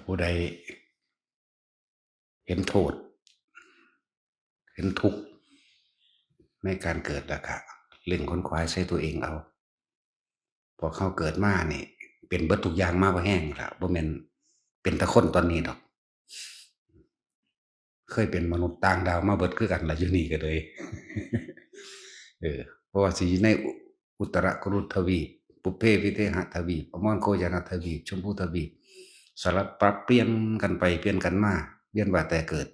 ผู้ใดเห็นโทษเห็นทุกข์ในการเกิดแล้วก็เล่งค้นคว้าใช้ตัวเองเอาพอเขาเกิดมานี่เป็นเบิดทุกอย่างมาบ่แห้งละบ่แม่นเป็นตะคนตอนนี้ดอกเคยเป็นมนุษย์ต่างดาวมาเบิดคือกันล่ะอยู่นี่ก็เลยเพราะว่าสิในอุตรกุรุทวีปปุพเพวิเทหทวีปอมรโคจรทวีปชมพูทวีปสลับปรับเปลี่ยนกันไปเปลี่ยนกันมาเวียนว่าแต่เกิด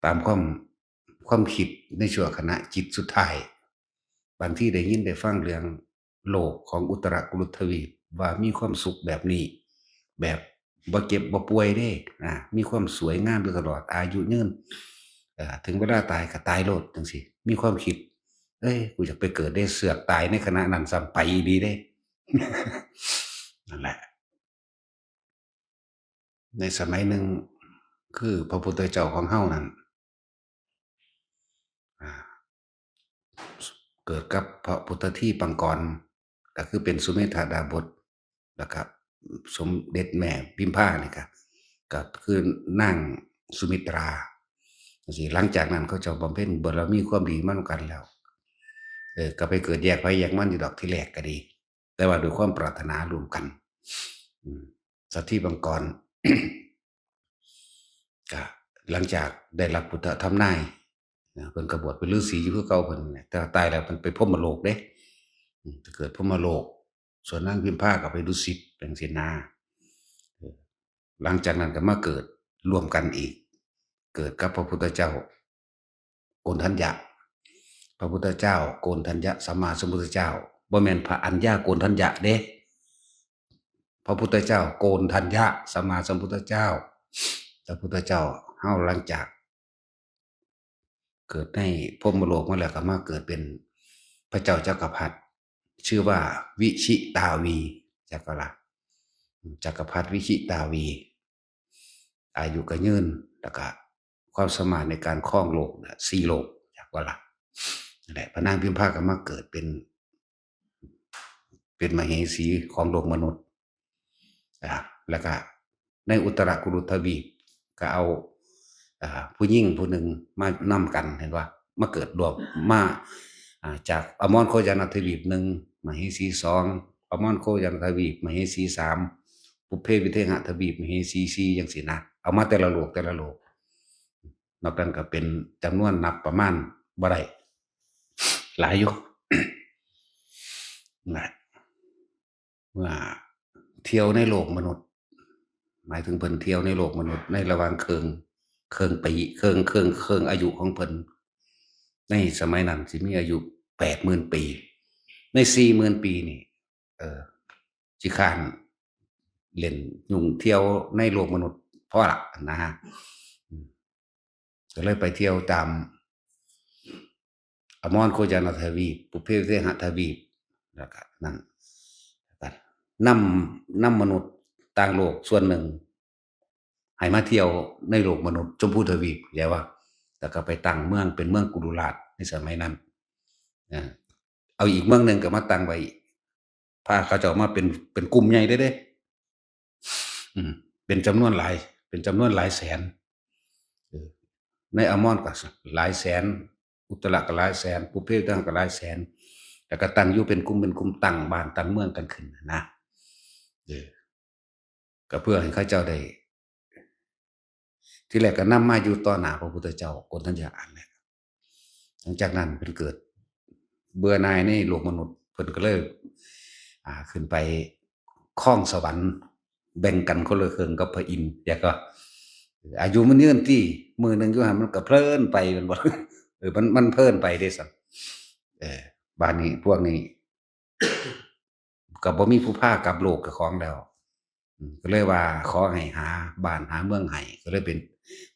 ตามความคิดในชั่วขณะจิตสุดท้ายบางที่ได้ยินได้ฟังเรื่องโลกของอุตรกุรุทวีปว่ามีความสุขแบบนี้แบบบ่เจ็บบ่ป่วยเด้มีความสวยงามอยู่ตลอดอายุยืนถึงเวลาตายก็ตายโลดจังซี่มีความคิดกูอยากไปเกิดได้เสือกตายในขณะนั้นซ้ำไปดีเด้ นั่นแหละในสมัยหนึ่งคือพระพุทธเจ้าของเฮานั้นเกิดกับพระพุทธที่ปังกรก็คือเป็นสุเมธาดาบทแล้วก็สมเด็จแม่พิมพานี่ก็คือนั่งสุมิตราสิหลังจากนั้นเขาเจ้าบำเพ็ญบารมีความดีมากันแล้วก็ไปเกิดแยกไปแยกมันอยู่ดอกที่แรกก็ดีแต่ว่าด้วยความปรารถนารวมกันสัตว์ที่บังกร ก็หลังจากได้รับพุทธธรรมนายเพิ่นก็บวชเป็นฤาษีอยู่คือเก่าเพิ่นแต่ตายแล้วเพิ่นไปพรหมโลกเด้ถ้าเกิดพรหมโลกส่วนนางพิมพาก็ไปดุสิตเป็นเสนาหลังจากนั้นก็มาเกิดร่วมกันอีกเกิดกับพระพุทธเจ้าโกณทัญญะพระพุทธเจ้าโกณทัญญะสัมมาสัมพุทธเจ้าบ่แม่นพระอัญญาโกณทัญญะเด้พระพุทธเจ้าโกณทัญญะสัมมาสัมพุทธเจ้าพระพุทธเจ้าเฮาหลังจากเกิดในพรหมโลกมาแล้วก็มาเกิดเป็นพระเจ้าจักรพรรดิชื่อว่าวิชิตาวีจักรพรรดิวิชิตาวีอายุก็ยืนแล้วก็ความสามารถในการครองโลก4โลกจักรนั่นแหละพระนางพิมพาก็มาเกิดเป็นมเหสีของโลกมนุษย์แล้วก็ในอุตรกุรุทวีปก็เอาผู้หญิงผู้หนึ่งมานำกันเห็นว่ามาเกิดรวมมาจากอมรโคจรทวีปหนึ่งมเหสี2อมรโคจรทวีปมเหสี3ปุพเพวิเทหทวีปมเหสี4จังซี่นะเอามาแต่ละโลกนอกนั้นก็เป็นจำนวนนับประมาณบ่ได้หลายอยู่นะเมื่อเที่ยวในโลกมนุษย์หมายถึงเพิ่นเที่ยวในโลกมนุษย์ในระหว่างเครื่องปีเครื่องอายุของเพิ่นในสมัยนั้นสิมีอายุ 80,000 ปีใน 40,000 ปีนี่สิค้านเล่นยุ่งเที่ยวในโลกมนุษย์พอละนะฮะก็เลยไปเที่ยวตามอมรโคจรทวีปปุพเพวิเทหทวีปแล้วก็นั่นนำมนุษย์ต่างโลกส่วนหนึ่งให้มาเที่ยวในโลกมนุษย์ชมพูทวีปใช่ว่าแล้วก็ไปตั้งเมืองเป็นเมืองกุรุราชในสมัยนั้นเอาอีกเมืองหนึ่งก็มาตั้งไว้พาเขาเจ้ามาเป็นกลุ่มใหญ่เด้เป็นจำนวนหลายแสนในอมรก็หลายแสนอุตรก็หลายแสนปุพเพตั้งก็หลายแสนแล้วก็ตั้งอยู่เป็นกลุ่มตั้งบ้านตั้งเมืองกันขึ้นนะก็เพื่อให้เขาเจ้าได้ที่แรกก็นำมาอยู่ต่อหน้าพระพุทธเจ้าโกณทัญญะนั่นแหละหลังจากนั้นเพิ่นเกิดเบื่อหน่ายในโลกมนุษย์เพิ่นก็เลยขึ้นไปครองสวรรค์แบ่งกันคนละครึ่งกับพระอินทร์แล้วก็อายุมันยืนที่มื้อนึงอยู่หั่นมันก็เพลินไปมันบ่มันเพลินไปเด้ซั่นบ้านนี้พวกนี้ก็บ่มีผู้พากลับโลกกับของแล้วก็เลยว่าขอให้หาบ้านหาเมืองให้ก็เลยเป็น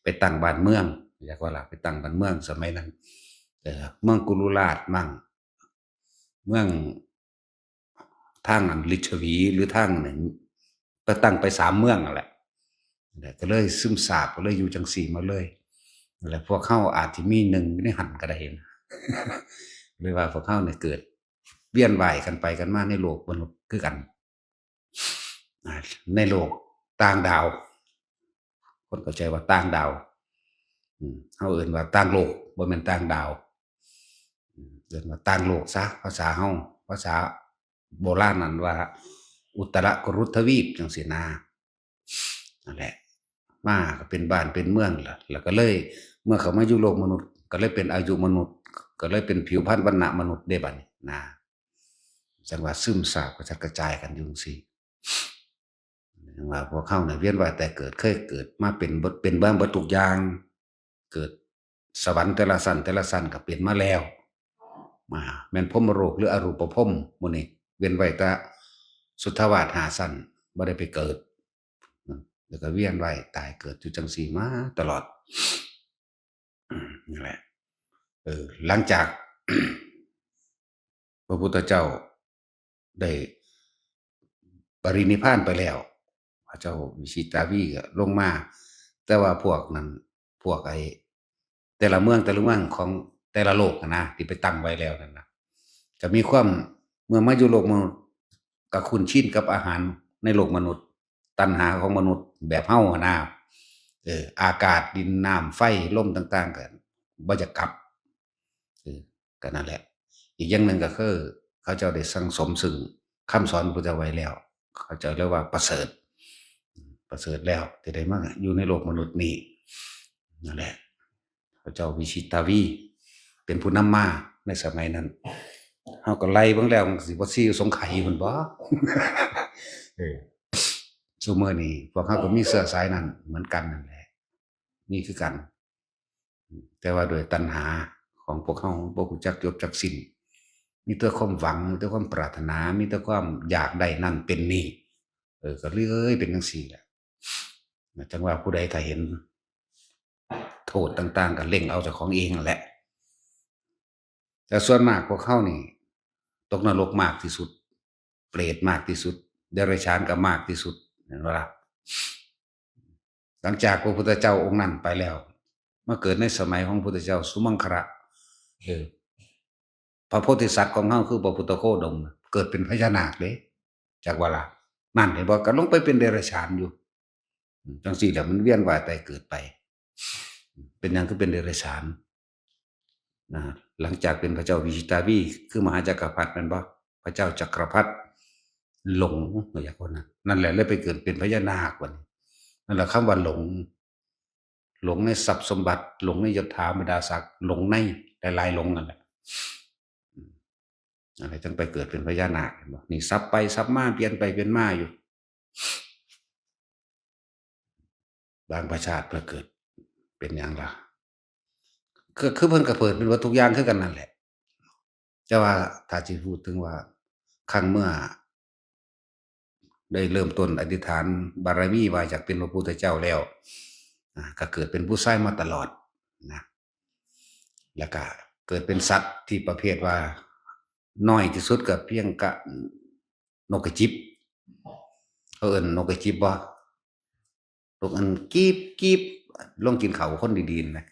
ไปตั้งบ้านเมืองอยากว่าล่ะไปตั้งบ้านเมืองสมัยนั้นเมืองกุรุราชมั่งเมืองทางอันลิชวีหรือทางไหนก็ตั้งไป3เมืองนั่นแหละก็เลยซึมซาบก็เลยอยู่จังซี่มาเลยนั่นแหละพวกเฮาอาจสิมีหนึ่งในหันก็ได้นะเลยว่าพวกเฮาเนี่ยเกิดเวียนว่ายกันไปกันมาในโลกมนุษย์คือกันในโลกต่างดาว คนเข้าใจว่าต่างดาวเฮาเอิ้นว่าต่างโลกบ่แม่นต่างดาวเอิ้นว่าต่างโลกซะภาษาเฮาภาษาโบราณนั่นว่าอุตรกุรุทวีปจังซี้นะนั่นแหละมาก็เป็นบ้านเป็นเมืองล่ะแล้วก็เลยเมื่อเขามาอยู่โลกมนุษย์ก็เลยเป็นอายุมนุษย์ก็เลยเป็นผิวพรรณวรรณะมนุษย์ได้บัดนี้นะจังว่าซึมซาบกระจัดกระจายกันอยู่จังซี่จังว่าพวกเฮาน่ะเวียนว่ายแต่เกิดเคยเกิดมาเป็นมาเบิดทุกอย่างเกิดสวรรค์แต่ละชั้นก็เป็นมาแล้วมาแม่นพรหมโลกหรืออรูปภพหมู่นี้เว้นไว้แต่สุทธาวาส5ชั้นบ่ได้ไปเกิดแล้วก็เวียนว่ายตายเกิดอยู่จังซี่มาตลอดนั่นแหละหลังจาก พระพุทธเจ้าได้ปรินิพพานไปแล้วพระเจ้าวิชิตาวีก็ลงมาแต่ว่าพวกนั้นพวกแต่ละเมืองของแต่ละโลกนะที่ไปตั้งไว้แล้วนั่นนะจะมีความเมื่อมาอยู่โลกมนุษย์ก็คุ้นชินกับอาหารในโลกมนุษย์ตัณหาของมนุษย์แบบเฮานะอากาศดินน้ำไฟลมต่างๆกันบ่จะกลับก็นั่นแหละอีกอย่างหนึ่งก็คือเขาเจ้าได้สั่งสมซึ่งคำสอนพระพุทธเจ้าไว้แล้วเขาเจ้าเรียกว่าประเสริฐแล้วที่ได้มาอยู่ในโลกมนุษย์นี้นั่นแหละพระเจ้าวิชิตาวีเป็นผู้นำมาในสมัยนั้นเฮาก็ไล่เบิ่งแล้วสิบ่ซี่สงไข่พุ่นบ่ ซุมื้อนี้พวกเฮาก็มีเชื้อสายนั้นเหมือนกันนั่นแหละนี่คือกันแต่ว่าด้วยตัณหาของพวกเฮาบ่รู้จักจบจักสิ้นมีแต่ความหวังมีแต่ความปรารถนามีแต่ความอยากได้นั่นเป็นนี่ก็เลยเป็นจังซี่แหละจังว่าผู้ใดถ้าเห็นโทษต่างๆก็เล็งเอาเจ้าของเองนั่นแหละแต่ส่วนมากพวกเฮานี่ตกนรกมากที่สุดเปรตมากที่สุดเดรัจฉานก็มากที่สุดเห็นบ่ล่ะหลังจากพระพุทธเจ้าองค์นั้นไปแล้วมาเกิดในสมัยของพระพุทธเจ้าสุมังคละพระโพธิสัตว์ของเฮาคือพระพุทธโคดมเกิดเป็นพญานาคเด้จากว่าล่ะนั่นเห็นบ่ก็ลงไปเป็นเดรัจฉานอยู่จังซี่แหละมันเวียนว่ายตายเกิดไปเป็นหยังคือเป็นเดรัจฉานนะหลังจากเป็นพระเจ้าวิชิตาวีคือมหาจักรพรรดิแม่นบ่พระเจ้าจักรพรรดิหลงอย่างคนนั้นนั่นแหละเลยไปเกิดเป็นพญานาคบัดนี้นั่นแหละคำว่าหลงในทรัพย์สมบัติหลงในยศถาบรรดาศักดิ์หลงในหลายๆหลงนั่นแหละอะไรจังไปเกิดเป็นพญานาคเห็นบ่นี่ซับไปซับมาเปลี่ยนไปเปลี่ยนมาอยู่บางประชาติเพื่อเกิดเป็นหยังล่ะคือเพิ่นก็เปิดเป็นว่าทุกอย่างคือกันนั่นแหละแต่ว่าถ้าสิพูดถึงว่าครั้งเมื่อได้เริ่มต้นอธิษฐานบารมีว่าอยากเป็นพระพุทธเจ้าแล้วก็เกิดเป็นผู้ชายมาตลอดนะแล้วก็เกิดเป็นสัตว์ที่ประเภทว่าน้อยที่สุดก็เพียงกะนกกระจิบเขาเอิ้นนกกระจิบบ่นกอันกีบลงกินข้าวคนดีๆนะ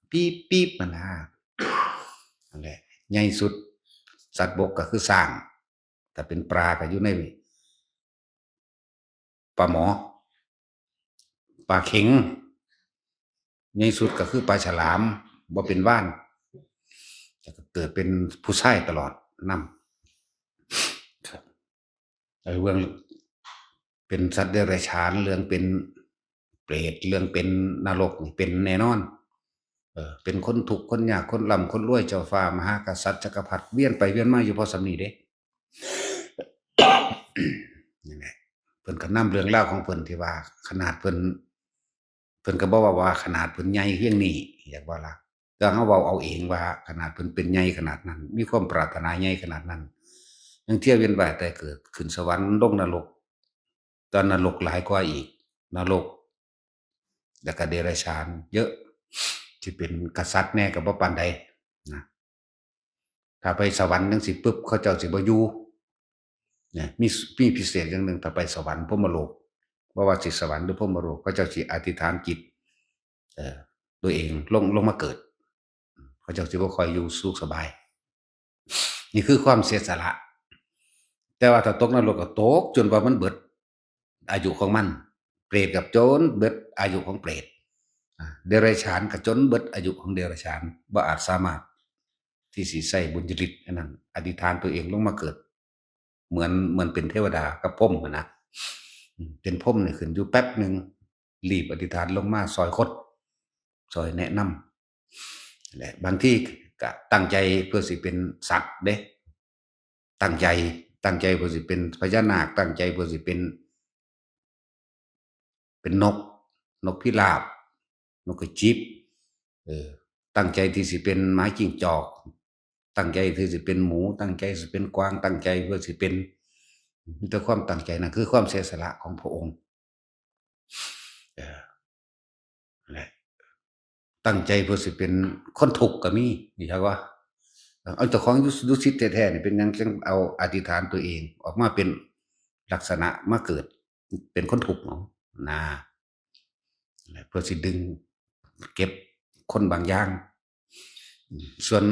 ปี๊บมันนะนั่นแหละใหญ่สุดสัตว์บกก็คือช้างถ้าเป็นปลาก็อยู่ในปลาหมอปลาเข็งใหญ่สุดก็คือปลาฉลามบ่เป็นว่านจะเกิดเป็นผู้ชายตลอดนำเรื่องเป็นสัตว์เดรัจฉานเรื่องเป็นเปรตเรื่องเป็นนรกนี่เป็นแน่นอนเป็นคนทุกข์คนยากคนร่ำคนรวยเจ้าฟ้ามหากษัตริย์จักรพรรดิเวียนไปเวียนมาอยู่พอสำนี้เด้ นี่แหละเพิ่นก็นำเรื่องราวของเพิ่นที่ว่าขนาดเพิ่นก็บ่ว่าขนาดเพิ่นใหญ่เพียงนี้อยากว่าล่ะแต่เฮาเว้าเอาเองว่าขนาดเพิ่นเป็นใหญ่ขนาดนั้นมีความปรารถนาใหญ่ขนาดนั้นยังเที่ยวเวียนว่ายตายเกิดขึ้นสวรรค์ลงนรกตอนนรกหลายกว่าอีกนรกแล้วก็เดรัจฉานเยอะที่เป็นกษัตริย์แน่ก็บ่ปานใดนะถ้าไปสวรรค์จังซี่ปึ๊บเขาเจ้าสิบ่อยู่เนี่ยมีพิเศษอย่างหนึ่งถ้าไปสวรรค์พรหมโลกบ่ว่าสิสวรรค์หรือพรหมโลกเขาเจ้าสิอธิษฐานจิตตัวเองลงมาเกิดเขาเจ้าสิบ่ค่อยอยู่สุขสบายนี่คือความเสียสละแต่ว่าถ้าตกนรกก็ตกจนกว่ามันเบิดอายุของมัน เปรตกับโจรเบิดอายุของเปรตเดรัจฉานกับจนเบิดอายุของเดรัจฉานบ่อาจสามารถที่สิใส่บุญญฤทธิ์อันนั้นอธิษฐานตัวเองลงมาเกิดเหมือนเป็นเทวดากับพรหมนะเป็นพรหมเนี่ยขึ้นอยู่แป๊บหนึ่งรีบอธิษฐานลงมาซอยคดซอยแนะนำและบางที่ก็ตั้งใจเพื่อสิเป็นสัตว์เด้ตั้งใจเพื่อสิเป็นพญานาคตั้งใจเพื่อสิเป็นนกพิราบนกกระจิบตั้งใจที่สิเป็นไม้จิ้งจอกตั้งใจที่สิเป็นหมูตั้งใจสิเป็นกวางตั้งใจเพื่อสิเป็นมีแต่ความตั้งใจนะคือความเสียสละของพระองค์ตั้งใจเพื่อสิเป็นคนทุกข์ก็มีนี่ครับว่าเอาเจ้าของดุสิตแท้ๆนี่เป็นยังจังเอาอธิษฐานตัวเองออกมาเป็นลักษณะมาเกิดเป็นคนทุกข์เนาะนะเพื่อสิดึงเก็บคนบางอย่างส่วน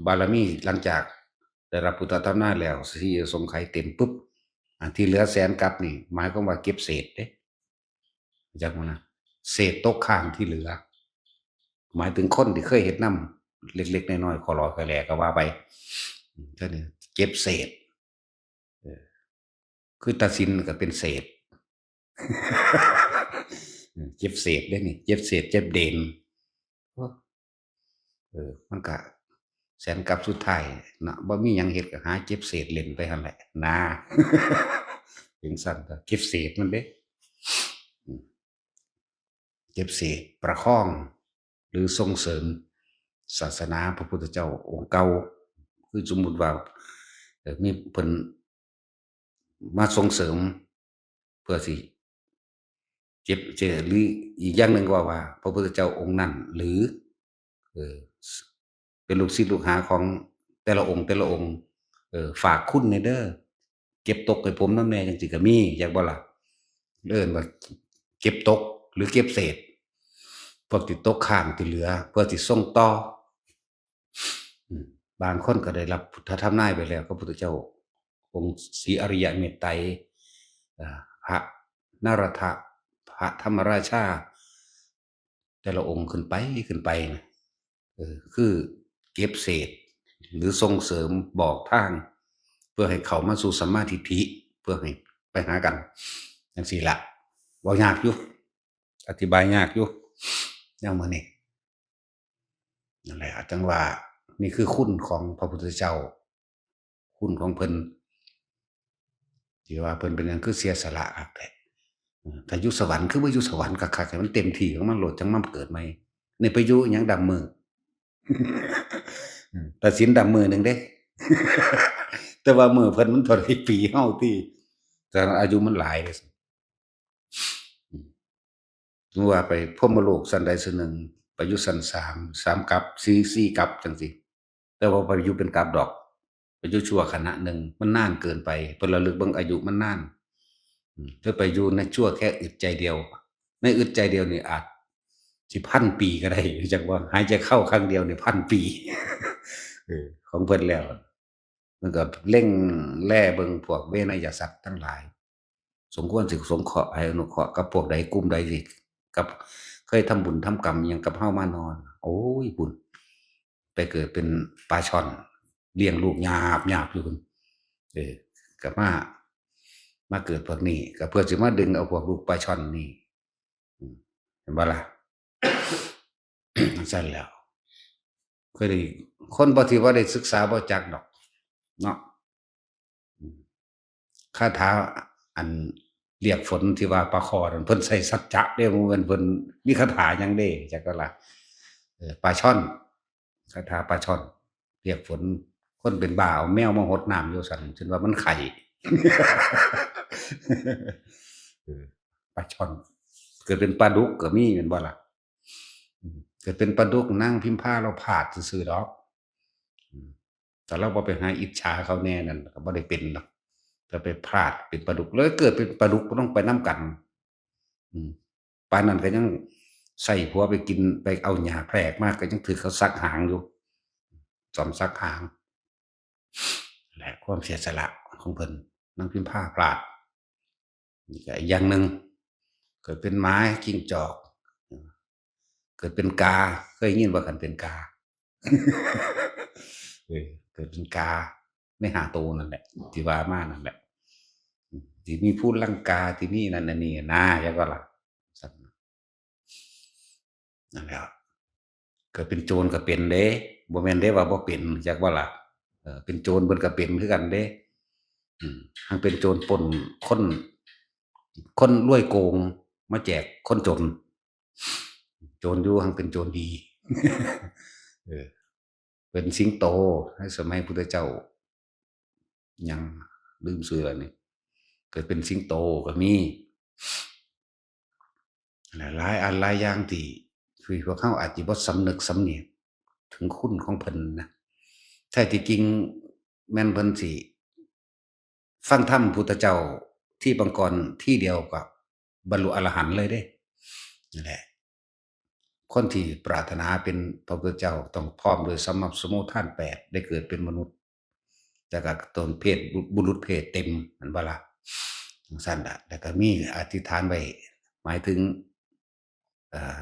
บารมีหลังจากได้รับพุทธธรรมนาแล้วที่สงไขเต็มปุ๊บที่เหลือแสนกับนี่หมายความว่าเก็บเศษเด้จากมันนะเศษตกค้างที่เหลือหมายถึงคนที่เคยเห็นน้ำเล็กๆน้อยๆขอรอขอแหลก็ว่าไปก็เนี่ยเก็บเศษคือตัดสินก็เป็นเศษเจ็บเศษได้นี่เจ็บเศษเจ็บเด่นมันก็แสนกับสุดท้ายนะบ่มีหยังเฮ็ดก็หาเจ็บเศษเล่นไปหั่นแหละนะเป็นสั่นก็เก็บเศษมันเด้เก็บเศษประคองหรือส่งเสริมศาสนาพระพุทธเจ้าองค์เก่าคือสมมุติว่ามีเพิ่นมาส่งเสริมเพื่อสิเจ็บเจอหรืออีกอย่างหนึ่งก็ว่าพระพุทธเจ้าองค์นั้นหรือเป็นลูกศิษย์ลูกหาของแต่ละองค์ฝากคุณในเด้อเก็บตกให้ผมน้ำแน่จังสิก็มีอยากบ่ล่ะเอิ้นว่าเก็บตกหรือเก็บเศษพวกที่ตกค้างที่เหลือเพื่อสิส่งต่อบางคนก็ได้รับพุทธธรรมนายไปแล้วพระพุทธเจ้าองค์ศรีอริยเมตไตรพระนรถะพระธรรมราชาแต่ละองค์ขึ้นไปนะคือเก็บเศษหรือส่งเสริมบอกทางเพื่อให้เขามาสู่สัมมาทิฏฐิเพื่อให้ไปหากันจังซี่ล่ะเว้ายากอยู่อธิบายยากอยู่แนวมื้อนี้นั่นแหละจังว่านี่คือคุณของพระพุทธเจ้าคุณของเพิ่นที่ว่าเพิ่นเป็นหยังคือเสียสละคักแท้ถ้าอยู่สวรรค์คือบ่อยู่สวรรค์คักๆให้มันเต็มที่ของมันโลดจังมาเกิดใหม่นี่ไปอยู่อิหยังดำมือ ตัดสินดำมือหนึ่งเด้ แต่ว่ามือเพิ่นมันเท่าไรปีเฮาติแต่อายุมันหลายเด้สมมุติว่าไปพรหมโลกชั้นใดชั้นหนึ่งไปอยู่ชั้น3กับ4กับจังซี้แต่ว่าไปอยู่เป็นกับดอกไปอยู่ชั่วขณะหนึ่งมันนานเกินไปเพิ่นระลึกเบิ่งอายุมันนานหรือไปอยู่ในชั่วแค่อึดใจเดียวในอึดใจเดียวนี่อาจสิ1,000 ปีก็ได้จักว่าหายใจเข้าครั้งเดียวนี่1,000 ปีของเพิ่นแล้วมันก็เร่งแล่เบิ่งพวกเวนยสัตว์ทั้งหลายสมควรสิสงเคราะห์ให้อนุเคราะห์กับพวกใดกลุ่มใดสิกับเคยทำบุญทำกรรมหยังกับเฮามานอนโอ้ยบุญไปเกิดเป็นปลาช่อนเลี้ยงลูกหยาบๆอยู่พุ่นก็มาเกิดพวกนี้ก็เพื่อสิมาดึงเอาพวกลูกปลาช่อนนี่เห็นบ่ล่ะ จั่งซั้นแหล้วเคยได้คนบ่ที่ว่าได้ศึกษาบ่จักดอกเนาะคาถาอันเรียกฝนที่ว่าปลาคอนั่นเพิ่นใช้สัจจะเด้บ่แม่นเพิ่นมีคาถาหยังเด้จักว่าล่ะปลาช่อนคาถาปลาช่อนเรียกฝนคนเป็นบ้าเอาแมวมาหดน้ำอยู่ซั่นจนว่ามันไข้ เออปลาช่อนเกิดเป็นปลาดุกก็มีแม่นบ่ล่ะเกิดเป็นปลาดุกนั่งพิมพ์ผ้าเราพลาดซื่อๆดอกแต่เราบ่ไปหาอิจฉาเขาแน่นั่นก็บ่ได้เป็นดอกถ้าไปพลาดเป็นปลาดุกแล้วเกิดเป็นปลาดุกก็ต้องไปนำกันปานนั้นก็ยังใส่ผัวไปกินไปเอาหญ้าแพรกมาก็ยังถูกเขาซักหางอยู่ซ่อมซักหางและความเสียสละของเพิ่นนางพิมพาพลาดนี่ก็อีกอย่างหนึ่ง เกิดเป็นหมาจิ้งจอกเกิดเป็นกาเคยยินว่ากันเป็นกาเกิดเป็นกาไม่หาโตนั่นแหละที่ว่ามานั่นแหละที่มีพูดลังกาที่นี่นั่นนี่นะยังก็ล่ะนั่นแหละเกิดเป็นโจรก็เป็นเด้บ่แม่นเด้ว่าบ่เป็นจักว่าล่ะเป็นโจรเพิ่นก็เป็นคือกันเด้ทั้งเป็นโจรปล้นคนรวยโกงมาแจกคนจนโจรอยู่ทั้งเป็นโจรดีเออเป็นสิงโตในสมัยพุทธเจ้ายังลืมชื่อแล้วนี่เกิดเป็นสิงโตก็มีหลายอันหลายอย่างที่พวกเขาอาจจะบ่สำนึกสำเนียกถึงคุณของเพิ่นนะแท้ที่จริงแม่นเพิ่นสิฟังธรรมพุทธเจ้าที่บางกรที่เดียวกับบรรลุอรหันต์เลยเด้นั่นแหละคนที่ปรารถนาเป็นพระพุทธเจ้าต้องพร้อมด้วยสัมมาสัมโพธิญาณ8ได้เกิดเป็นมนุษย์แต่ก็ตนเพศบุรุษเพศเต็มนั่นบ่ล่ะจังซั่นล่ะแล้วก็มีอธิษฐานไว้หมายถึง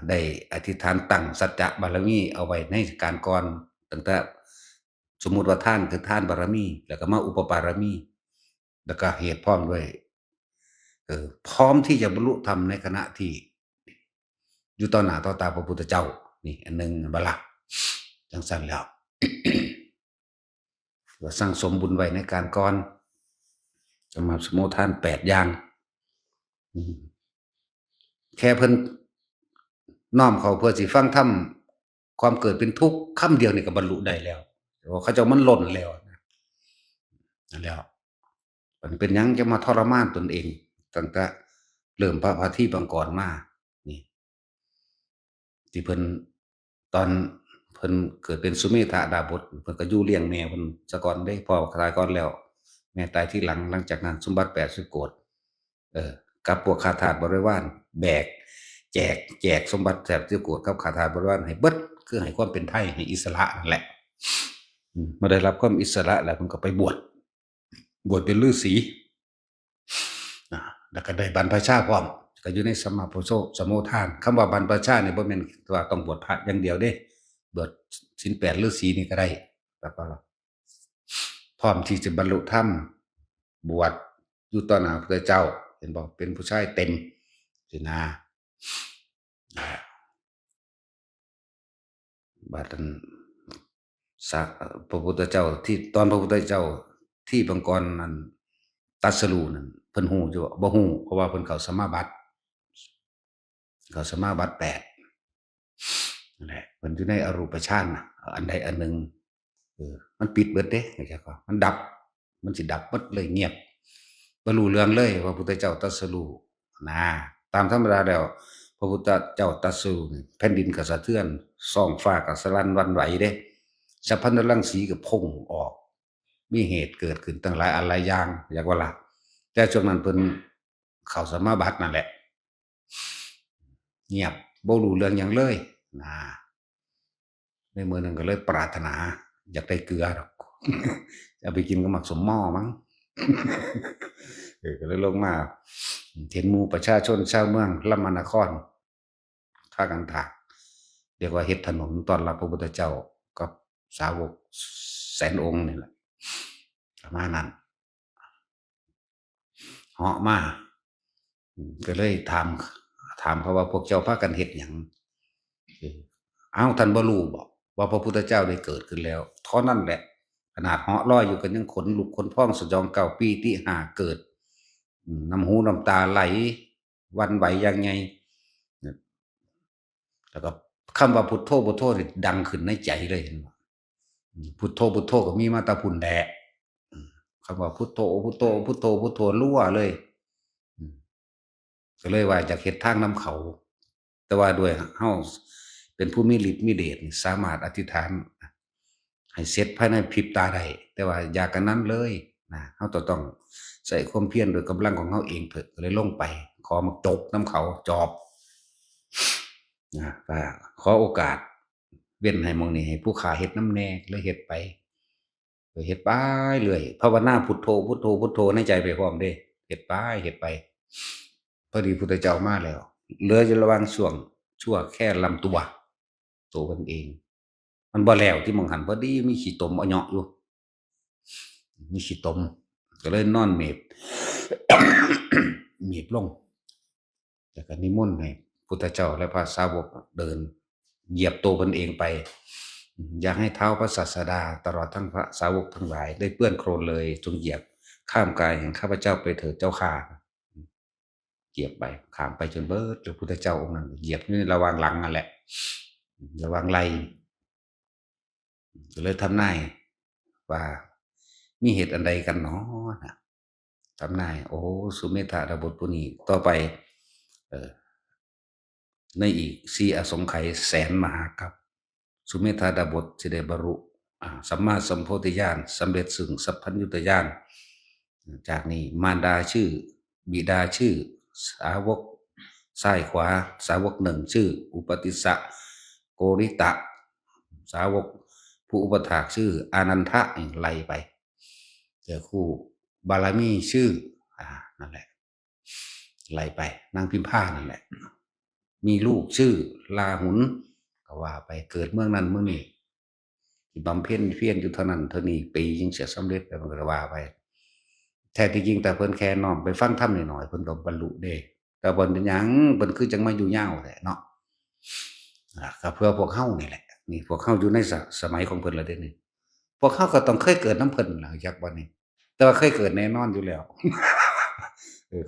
ได้อธิษฐานตั้งสัจจะบารมีเอาไว้ในการก่อนตั้งแต่สมมุติว่าทานคือทานบารมีแล้วก็มาอุปปารมีแล้วก็เหตุพร้อมด้วยพร้อมที่จะบรรลุธรรมในขณะที่อยู่ต่อหน้าต่อตาพระพุทธเจ้านี่อันหนึ่งบ่ล่ะจังซั่นแล้วว่าสั่งสมบุญไว้ในการก่อนสำหรับสมุทฐาน8อย่างแค่เพิ่นน้อมเข้าเพื่อสิฟังธรรมความเกิดเป็นทุกข์คำเดียวนี่ก็บรรลุได้แล้วว่าเขาเจ้ามันล้นแล้วนั่นแล้วมันเป็นหยังจะมาทรมานตนเองตั้งแต่เริ่มพระพาทีปางก่อนมานี่ที่เพิ่นตอนเพิ่นเกิดเป็นสุเมธาดาบสเพิ่นก็อยู่เลี้ยงแม่เพิ่นซะก่อนเด้พ่อตายก่อนแล้วแม่ตายทีหลังจากนั้นสมบัติ80โกฏกับพวกข้าทาสบริวารแบกแจกสมบัติ80โกฏกับข้าทาสบริวารให้เบิดคือให้ความเป็นไทยให้อิสระนั่นแหละเมื่อได้รับความอิสระแล้วเพิ่นก็ไปบวชเป็นฤาษีแล้วก็ได้บรรพชาพร้อมก็อยู่ในสัมมาสัมโพธิญาณคำว่าบรรพชานี่บ่แม่นว่าต้องบวชพระอย่างเดียวเด้บวชศีล8ฤาษีนี่ก็ได้แบบว่าพร้อมที่จะบรรลุธรรมบวชอยู่ต่อหน้าพระเจ้าเห็นบ่เป็นผู้ชายเต็มสินะบัดนั้นพระพุทธเจ้าที่ตอนพระพุทธเจ้าที่ปางก่อนนั้นตรัสรู้นั่นเพิ่นฮู้อยู่บ่ฮู้เพราะว่าเพิ่นเข้าสมาบัติ8นั่นแหละเพิ่นอยู่ในอรูปฌานอันใดอันหนึ่งมันปิดเบิดเด้เข้าใจบ่มันดับมันสิดับหมดเลยเงียบบ่รู้เรื่องเลยว่าพระพุทธเจ้าตรัสรู้นะตามธรรมดาแล้วพระพุทธเจ้าตรัสรู้นี่แผ่นดินก็สะเทือนท้องฟ้าก็สลั่นหวั่นไหวเด้สัพพันธรังสีก็พุ่งออกมีเหตุเกิดขึ้นตั้งหลายอันหลายอย่างอยากว่าล่ะแต่ช่วงนั้นเพิ่นเข้าสมาบัตินั่นแหละเงียบบ่รู้เรื่องหยังเลยนะในมื้อนั้นก็เลยปรารถนาอยากได้เกลือดอกจะไปกินกับหมักสมหม้อมั้งก็เลยลงมาเห็นหมู่ประชาชนชาวเมืองลำมานครท่ากันถากเรียกว่าเฮ็ดถนนต้อนรับพระพุทธเจ้ากับสาวกแสนองค์นี่แหละประมาณนั้นเหาะมาก็เลยถามเขาว่าพวกเจ้าพากันเฮ็ดหยังอ้าวท่านบ่รู้บ่ว่าพระพุทธเจ้าได้เกิดขึ้นแล้วเท่านั้นแหละขนาดเหาะลอยอยู่กันยังขนลุกขนพองสยองเก้าปีติหาเกิดน้ำหูน้ำตาไหลหวั่นไหวอย่างไงแล้วก็คำว่าพุทโธพุทโธนี่ดังขึ้นในใจเลยเห็นบ่พุทโธพุทโธก็มีมาแต่พุ่นแหละคำว่าพุทโธพุทโธพุทโธพุทโธรั่วเลยก็เลยว่าอยากเฮ็ดทางนำเขาแต่ว่าด้วยเฮาเป็นผู้มีฤทธิ์มีเดชนี่สามารถอธิษฐานให้เสร็จภายในพริบตาได้แต่ว่าอย่ากันนั้นเลยนะเฮาต้องใส่ความเพียรด้วยกำลังของเฮาเองเถอะก็เลยลงไปขอมาจกนำเขาจอบนะก็ขอโอกาสเว้นให้หม้องนี้ให้ผู้ข้าเฮ็ดนำแหน่เลยเฮ็ดไปเฮ็ดไปเรื่อยภาวนาพุทโธพุทโธพุทโธในใจไปพร้อมเด้เฮ็ดไป พอดีพุทธเจ้ามาแล้วเหลืออยู่ระหว่างช่วงชั่วแค่ลำตัวมันเองมันบ่แล้วที่มองหันพอดีมีขี้ตมเอาเหยาะอยู่มีขี้ตมก็เลยนอนเมบ เมบลงแล้วก็นิมนต์ให้พุทธเจ้าและพระสาวกเดินเหยียบตัวมันเองไปอยากให้เท้าพระศาสดาตลอดทั้งพระสาวกทั้งหลายได้เปื้อนโคลนเลยจงเหยียบข้ามกายแห่งข้าพเจ้าไปเถิดเจ้าข้าเหยียบไปข้ามไปจนเบิดพระพุทธเจ้าองค์นั้นเหยียบนี่ระวังหลังนั่นแหละระวังไหลก็เลยทำนายว่ามีเหตุอันใดกันเนาะนะทำนายโอ้สุเมธาดาบทปุณีต่อไปในอีก4อสงไขยแสนมหากัปสุเมธาดาบทจะได้บรรลุสัมมาสัมโพธิญาณสำเร็จซึ่งสัพพัญญุตญาณจากนี้มารดาชื่อบิดาชื่อสาวกซ้ายขวาสาวกหนึ่งชื่ออุปติสสะโกริตะสาวกผู้อุปถากชื่ออานันทะไล่ไปเจอคู่บารมีชื่อนั่นแหละไล่ไปนางพิมพานั่นแหละมีลูกชื่อลาหุนก็ว่าไปเกิดเมืองนั้นเมืองนี้บำเพ็ญเพียรอยู่เท่านั้นเท่านี้ปียังเสียสำเร็จไปมันก็ว่าไปแท้ที่จริงแต่เพิ่นแค่น้อมไปฟังธรรมหน่อยๆเพิ่นก็บรรลุเด้แต่เพิ่นเป็นหยังเพิ่นคือจังมาอยู่ยาวแท้เนาะก็เพื่อพวกเฮานี่แหละนี่พวกเฮาอยู่ในสมัยของเพิ่นแล้วเด้นี่พวกเฮาก็ต้องเคยเกิดน้ำเพิ่นล่ะจักบ่นี่แต่ว่าเคยเกิดแน่นอนอยู่แล้ว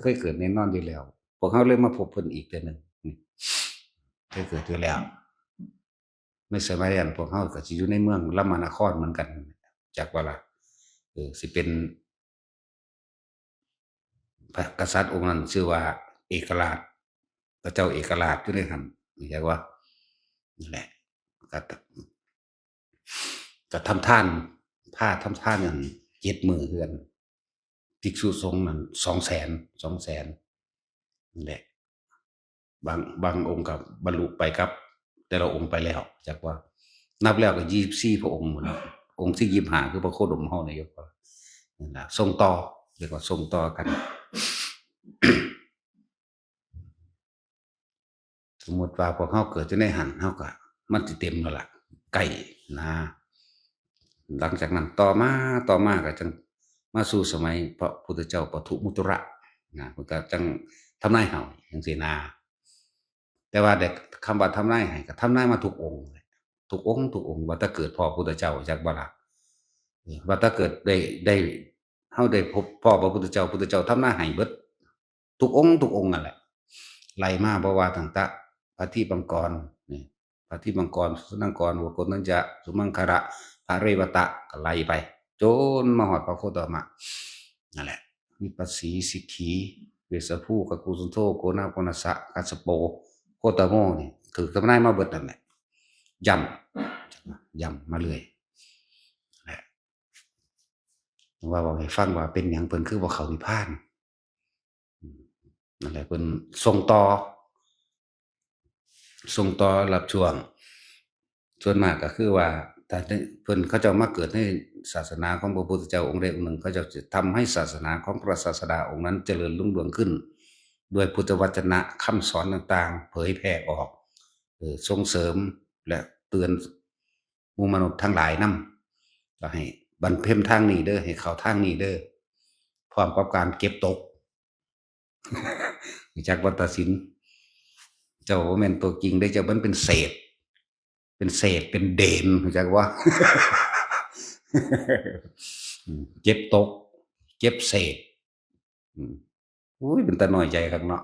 เคยเกิดแน่นอนอยู่แล้วพวกเฮาเลยมาพบเพิ่นอีกเทื่อนึงเคยเกิดอยู่แล้วในสมัยนั้นพวกเฮาก็สิอยู่ในเมืองลำมานครเหมือนกันจักว่าล่ะสิเป็นพระกษัตริย์องค์นั้นชื่อว่าเอกราชพระเจ้าเอกราชอยู่ในหันเรียกว่านั่นแหละก็ทำท่านผ้าทำท่านอย่าง7 มื้อคือกันภิกษุสงฆ์นั้น200,000นั่นแหละบางองค์ก็บรรลุไปกับแต่ละองค์ไปแล้วจักว่านับแล้วก็24พระองค์หมดองค์ที่25คือพระโคดมเฮานี่ยกว่านั่นล่ะส่งต่อเรียกว่าส่งต่อกัน สมมุติว่าพวกเฮาเกิดอยู่ในหั้นเฮาก็มันสิเต็มแล้วล่ะใกล้นะหลังจากนั้นต่อมาก็จังมาสู่สมัยพระพุทธเจ้าปทุมุตระนะเพิ่นก็จังทำนายให้จังซี่นะแต่ว่าได้คำว่าทำนายให้ก็ทำนายมาทุกองค์ทุกองค์ว่าถ้าเกิดพ่อพุทธเจ้าจักบ่ล่ะว่าถ้าเกิดได้เฮาได้พบพ่อพระพุทธเจ้าทำนายให้เบิดทุกองค์นั่นแหละไล่มาบ่ว่าตั้งแต่พระที่ปังกรนี่พระที่ปังกรสุนังกรวโกนัญจะสุมังคระพระเรวตะก็ไล่ไปจนมาฮอดพระโคตมะนั่นแหละวิปัสสีสิกขีเวสสภูกกุสุนโธโกนาโกนัสสะกัสสโปโคตโมนี่ถูกทำนายมาเบิดนั่นแหละย้ำมาเรื่อยว่าบอกให้ฟังว่าเป็นหยังเพิ่นคือบ่เข้านิพพานนั่นแหละเพิ่นส่งต่อรับช่วงส่วนมากก็คือว่าถ้าเพิ่นเขาเจ้ามาเกิดในศาสนาของพระพุทธเจ้าองค์ใดองค์หนึ่งเขาเจ้าจะทำให้ศาสนาของพระศาสดาองค์นั้นเจริญรุ่งเรืองขึ้นด้วยพุทธวจนะคำสอนต่างๆเผยแผ่ออกส่งเสริมและเตือนหมู่มนุษย์ทั้งหลายนำก็ให้บรรเพ็ญทางนี้เด้อให้เข้าทางนี้เด้อพร้อมกับการเก็บตก จากวัฏศิลป์เจ้าบ่แม่นตัวจริงได้เจ้ามันเป็นเศษเป็นเดนรู้จักว่า เก็บตกเก็บเศษอุ้ยเป็นตาน้อยใจคักเนาะ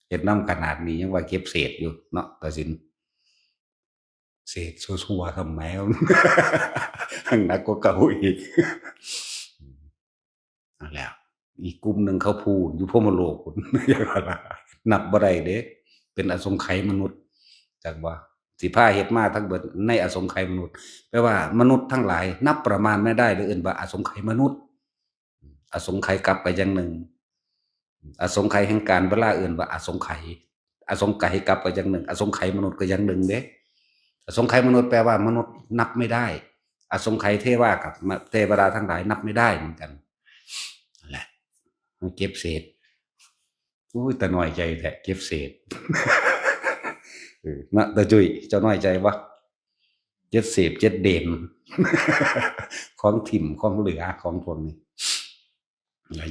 เฮ็ดนำขนาดนี้ยังว่าเก็บเศษอยู่เนาะตาสินเศษชั่วๆทำแมว หังหนักกว่าเก่าอีกนั่นแหละอีกกลุ่มหนึ่งเขาพูดอยู่พรหมโลกพุ่น นับบ่ได้เด้เป็นอสงไขยมนุษย์จักว่าสิพาเฮ็ดมาทั้งเบิดในอสงไขยมนุษย์แปลว่ามนุษย์ทั้งหลายนับประมาณไม่ได้เลยเอิ้นว่าอสงไขยมนุษย์อสงไขยกลับไปอย่างหนึ่งอสงไขยแห่งการเวลาเอิ้นว่าอสงไขยกลับไปอย่างหนึ่งอสงไขยมนุษย์ก็อย่างหนึ่งเด้อสงไขยมนุษย์แปลว่ามนุษย์นับไม่ได้อสงไขยเทวากับเทวดาทั้งหลายนับไม่ได้เหมือนกันนั่นแหละเก็บเศษ อุ้ยแต่น้อยใจแท้เก็บเศษนะตาจุ้ยเจ้าน้อยใจบ่เจ็ดเศษเจ็ดเด่นของถิ่มของเหลือของพวกนี้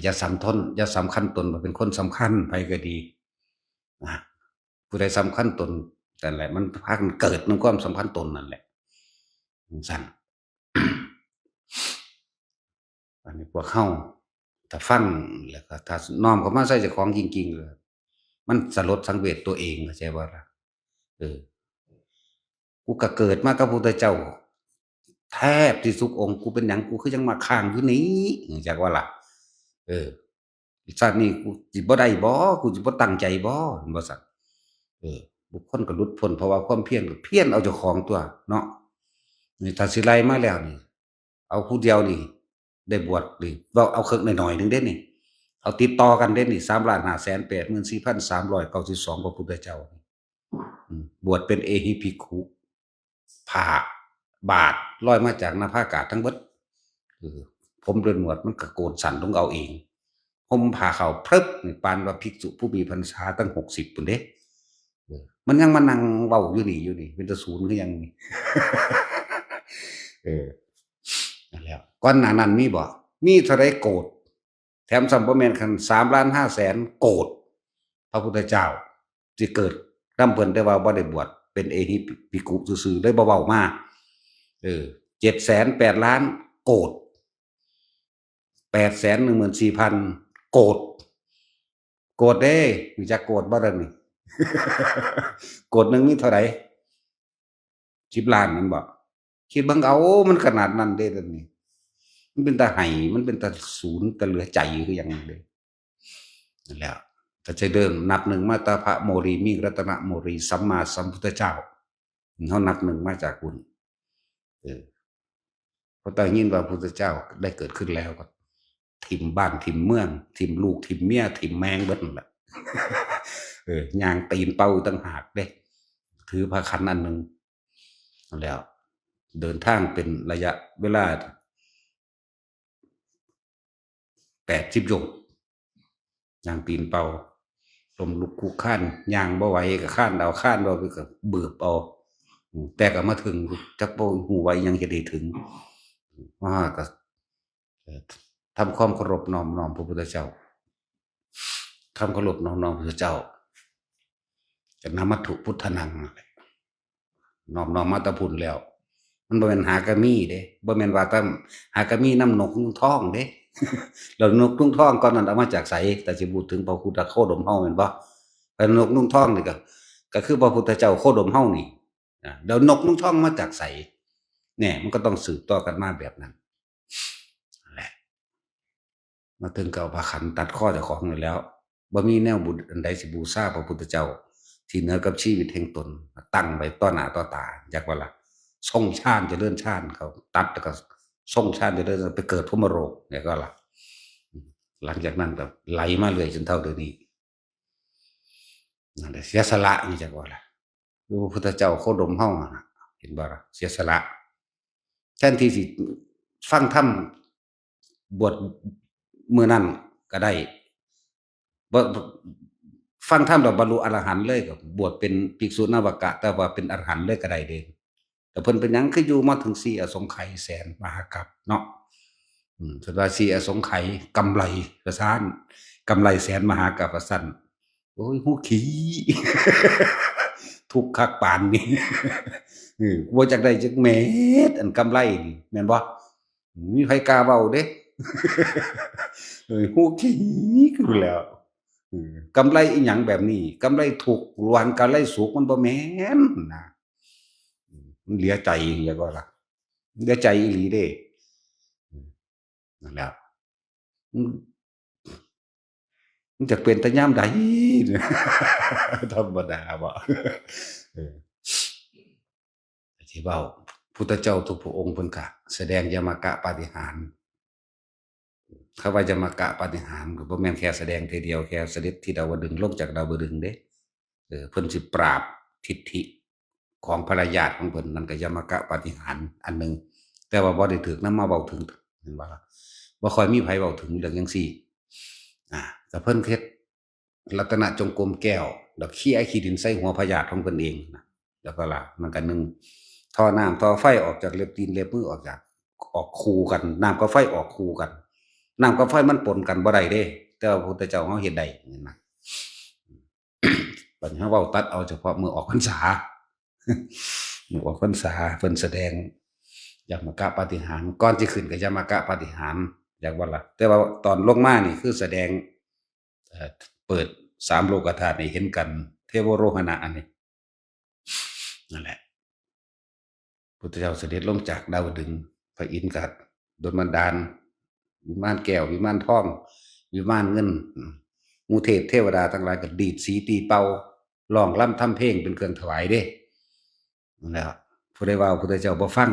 อย่าสำทนอย่าสำคัญตนว่าเป็นคนสำคัญไปก็ดีนะผู้ใดสำคัญตนแต่นแหละมันพากันเกิดในความสำคัญตนนั่นแหละสั่น อันนี้พวกเข้าถ้าฟังแล้วก็ถ้าน้อมเข้ามาใส่เจ้าของจริงๆเลยมันสลดสังเวชตัวเองเข้าใจบ่ล่ะเออกูก็เกิดมากับพระพุทธเจ้าแทบที่ทุกองค์กูเป็นหยังกูคือยังมาค้างอยู่นี้จักว่าล่ะเออชาตินี้กูสิบ่ได้บ่กูสิบ่ตั้งใจบ่เห็นบ่ซั้นเออบุคคลก็หลุดพ้นเพราะว่าความเพียรก็เพียรเอาเจ้าของตัวเนาะนี่ถ้าสิไล่มาแล้วนี่เอาผู้เดียวนี่ได้บวชนี่เว้าเอาเครื่องน้อยๆหนึ่งเด้นี่เอาติดต่อกันเด้นี่3,584,392พระพุทธเจ้าบวชเป็นเอหิภิกขุผ้าบาทลอยมาจากหน้าผากาศทั้งเบิดผมเดินหนวดมันก็โกนสั่นลงเอาเองห่มผ้าขาวพรึบนี่ปานว่าภิกษุผู้มีพรรษาตั้ง60พุ่นเด้มันยังมานั่งเว้าอยู่นี่เป็นตาศูนย์คือหยังนี่เออนั่นแล้วก่อนหน้านั้นมีบ่มีเท่าใดโกรธแถมซ้ำบ่แม่นคัน3,500,000โกรธพระพุทธเจ้าสิเกิดนำเพิ่นแต่ว่าบ่ได้บวชเป็นเอหิภิกขุซื่อๆเลยบ่เว้ามา7,800,000,000โกรธ814,000โกรธโกรธเด้รู้จักโกรธบ่เดี๋ยวนี้โกรธหนึ่งมีเท่าใด10,000,000แม่นบ่คิดเบิ่งเอามันขนาดนั้นเด้เดี๋ยวนี้มันเป็นตาไห้มันเป็นตาสูญตาเหลือใจคือหยังเด้นั่นแหละถ้าจะเริ่มนับหนึ่งมาแตาพระโมรีมิรัตนโมรีสัมมาสัมพุทธเจ้าเฮานับหนึ่งมาจากคุณเออพอได้ยินว่าพระพุทธเจ้าได้เกิดขึ้นแล้วก็ทิ่มบ้านทิ่มเมืองทิ่มลูกทิ่มเมียทิ่มแมงเบิดนั่นแหละย่างตีนเป้าต่างหากเด้ถือพระขันอันหนึ่งแล้วเดินทางเป็นระยะเวลา80 โยชน์ย่างตีนเป่าลมลุกคุกข้านย่างบ่ไหวก็ข้านเอาข้านบ่ก็เบือบเอาแต่ก็มาถึงจักบ่ฮู้ว่าอิหยังเฮ็ดให้ถึงว่าก็ทำความเคารพน้อมน้อมพระพุทธเจ้าทำเคารพน้อมน้อมพระพุทธเจ้าจะนมัตถุพุทธนังน้อมน้อมมาแตะพุ่นแล้วมันบ่แม่นหากะมีเด้บ่แม่นว่าแต่หากะมีน้ำนกนุ่งทองเด้ แล้วนกนุ่งทองก่อนนั้นเอามาจากไสแต่สิพูดถึงพระพุทธโคดมเฮาแม่นบ่แต่นกนุ่งทองนี่ก็คือพระพุทธเจ้าโคดมเฮานี่แล้วนกนุ่งทองมาจากไสเนี่ยมันก็ต้องสืบต่อกันมาแบบนั้นแหละมาถึงก็เอาผ้าขันตัดคอเจ้าของนั่นแล้วบ่มีแนวบุญอันใดสิบูชาพระพุทธเจ้าที่เหนือกับชีวิตแห่งตนตั้งไว้ต่อหน้าต่อตาจักว่าล่ะทรงชาญเจริญชาญเขาตัดแล้วก็ทรงชาญเจริญไปเกิดพรหมโลกเนี่ยก็ล่ะหลังจากนั้นก็ไหลมาเรื่อยจนเท่าเดี๋ยวนี้นั่นแหละเสียสละนี่จักว่าล่ะพระพุทธเจ้าโคดมเฮาน่ะเห็นบ่ล่ะเสียสละแทนที่สิฟังธรรมบวชมื้อนั้นก็ได้บ่ฟังธรรมแล้วบรรลุอรหันต์เลยก็บวชเป็นภิกษุนวากะแต่ว่าเป็นอรหันต์เลยก็ได้เด้แต่เพิ่นเป็นหยังคืออยู่มาถึง4อสงไขยแสนมหากัปเนาะสุดว่า4อสงไขยกำไรว่าซั่นกำไรแสนมหากัปว่าซั่นโอ้ยฮู้ขี้ ทุกข์คักปานนี้ บ่จักได้จักเม็ดอันกำไรนี่แม่นบ่มีไผกล้าเว้าเด้ ฮู้ขี้คือแล้วกำไรอีหยังแบบนี้กำไรทุกข์หรือว่ากำไรสุขมันบ่แม่นนะมันเหลือใจจักว่าล่ะเหลือใจอีหลีเด้นั่นแหละอืมมันจะเป็นแต่ยามใด ธรรมดาบ่เออที่เว้าพุทธเจ้าทุกพระองค์เพิ่นก็แสดงยมกะปาฏิหาริย์คำว่ายมกะปาฏิหาริย์ก็บ่แม่นแค่แสดงเทื่อเดียวแค่เสด็จที่ดาวดึงส์ลงจากดาวดึงส์เด้เพิ่นสิปราบทิฏฐิของพระญาติของเพิ่นนั่นก็ยมกะปาฏิหาริย์อันหนึ่งแต่ว่าบ่ได้ถูกนำมาเว้าถึงเห็นบ่ล่ะบ่ค่อยมีไผเว้าถึงเรื่องจังซี่อาก็เพิ่นเฮ็ด รัตนจงกรมแก้วดอกขี้ไอ้ขี้ดินใส่หัวพญาของเพิ่นเองนะแล้วก็ละมันกันหนึ่งท่อน้ำท่อไฟออกจากเล็บตีนเล็บมือออกจากออกคู่กันน้ำกับไฟออกคู่กันน้ำกับไฟมันปนกันบ่ได้เด้แต่ว่าพระพุทธเจ้าเขาเฮ็ดได้นะบัดนี้เฮาเว้าตัดเอาเฉพาะมื้อออกพรรษามื้อออกพรรษาเพิ่นแสดงยมกะปาฏิหาริย์ก่อนสิขึ้นก็ยมกะปาฏิหาริย์อยากว่าล่ะแต่ว่าตอนลงมานี่คือแสดงเปิด3โลกธาตุให้เห็นกันเทวโรหณะอันนี้นั่นแหละพุทธเจ้าเสด็จลงจากดาวดึงส์พระอินทร์ก็โดนบันดาลวิมานแก้ววิมานทองวิมานเงินหมู่เทพเทวดาทั้งหลายก็ดีดสีตีเป่าร้องรำทำเพลงเป็นเครื่องถวายเด้นั่นแหละผู้ใดว่าพุทธเจ้าบ่ฟัง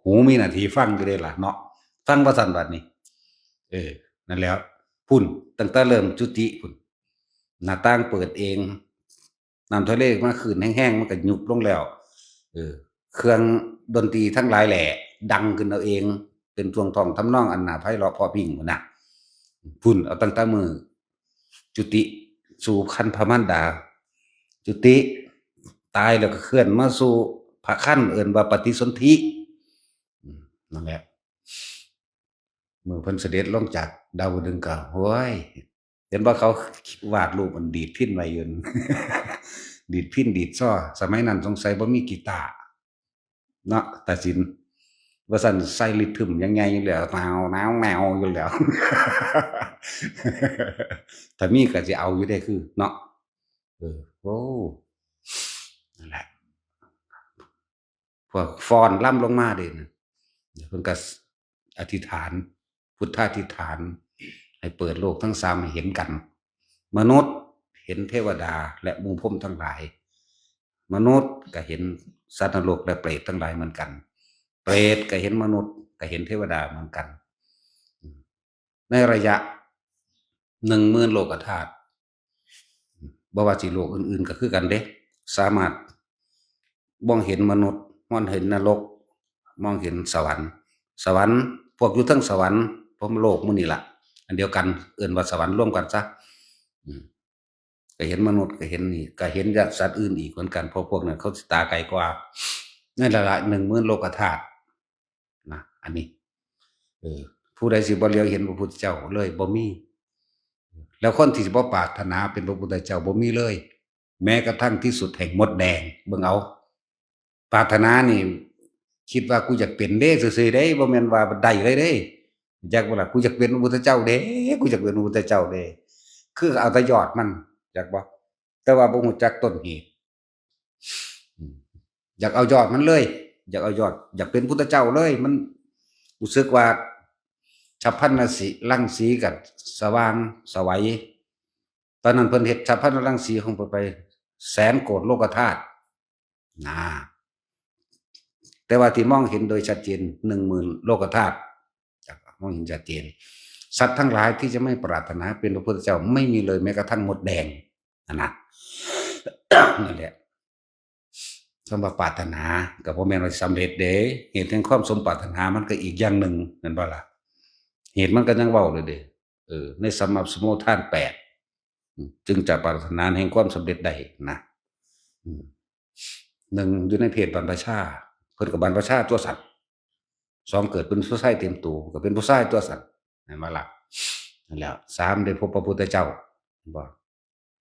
หูมีหน้าที่ฟังอยู่เด้ล่ะเนาะฟังบ่ซั่นบัดนี้นั่นแล้วพุ่นตั้งแต่เริ่มจุติพุ่นหน้าต่างเปิดเองน้ำทะเลมาคืนแห้งๆมันก็ยุบลงแล้วเครื่องดนตรีทั้งหลายแหล่ดังขึ้นเอาเองเป็นช่วงท่องทำนองอันน่าไพเราะเพราะพิงพุ่นน่ะพุ่นเอาตั้งแต่มื้อจุติสู่คันพมารดาจุติตายแล้วก็เคลื่อนมาสู่พระคันเอิ้นว่าปฏิสนธินั่นแหละมื้อเพิ่นเสด็จลงจากดาวดึงส์ก็โอ้ยเห็นว่าเขาวาดรูปมันดีดพิณไว้อยู่ดีดพิณดีดซ้อสมัยนั้นสงสัยบ่มีกีตาร์เนาะตัดสินว่าซั่นใส่ริทึมยังไงอยู่แล้วแนวอยู่แล้วถ้ามีก็สิเอาอยู่ได้คือเนาะโอ้นั่นแหละพวกฟ้อนรำลงมาเด้นะเพิ่นก็อธิษฐานพุทธาธิษฐานให้เปิดโลกทั้ง3ให้เห็นกันมนุษย์เห็นเทวดาและหมู่พรหมทั้งหลายมนุษย์ก็เห็นสัตว์นรกและเปรตทั้งหลายเหมือนกันเปรตก็เห็นมนุษย์ก็เห็นเทวดาเหมือนกันในระยะ10,000โลกธาตุบ่ว่าสิโลกอื่นๆก็คือกันเด้สามารถมองเห็นมนุษย์มองเห็นนรกมองเห็นสวรรค์พวกอยู่เทิงสวรรค์พรหมโลกหมู่นี่ล่ะอันเดียวกันเอิ้นว่าสวรรค์ร่วมกันซะก็เห็นมนุษย์ก็เห็นนี่ก็เห็นสัตว์อื่นอีกเหมือนกันเพราะพวกนั้นเขาสิตาไกลกว่าในระยะ10,000โลกธาตุนะอันนี้ผู้ใดสิบ่เหลียวเห็นพระพุทธเจ้าเลยบ่มีแล้วคนที่สิบ่ปรารถนาเป็นพระพุทธเจ้าบ่มีเลยแม้กระทั่งที่สุดแห่งมดแดงเบิ่งเอาปรารถนานี่คิดว่ากูอยากเป็นเด้ซื่อๆเด้บ่แม่นว่าได้เลยเด้จักบ่ล่ะกูอยากเป็นพระพุทธเจ้าเด้กูอยากเป็นพระพุทธเจ้าเด้คือเอาแต่ยอดมันจักบ่แต่ว่าบ่ฮู้จักต้นเหตุอยากเอายอดมันเลยอยากเอายอดอยากเป็นพุทธเจ้าเลยมันรู้สึกว่าฉัพพนสีรังสีกับสว่างสวัยตอนนั้นเพิ่นเฮ็ดฉัพพนรังสีของเพิ่นไปแสนโกฏโลกธาตุนะแต่ว่าที่มองเห็นโดยชัดเจน10,000โลกธาตุจักมองเห็นชัดเจนสัตว์ทั้งหลายที่จะไม่ปรารถนาเป็นพระพุทธเจ้าไม่มีเลยแม้กระทั่งมดแดงนั่นน่ะนั่นแหละคำว่าปรารถนาก็บ่แม่นว่าสำเร็จเด้เหตุแห่งความสมปรารถนามันก็อีกอย่างหนึ่งแม่นบ่ล่ะเหตุมันก็ยังเว้าเลยเด้ในสัมมาสัมโพธิญาณ8จึงจะปรารถนาแห่งความสำเร็จได้นะ1อยู่ในเพศบรรพชาเพิ่นก็บรรพชาตัวสัตว์2เกิดเป็นผู้ชายเต็มตัวก็เป็นผู้ชายตัวสัตว์แม่นบ่ล่ะนั่นแล้ว3ได้พบพระพุทธเจ้าบ่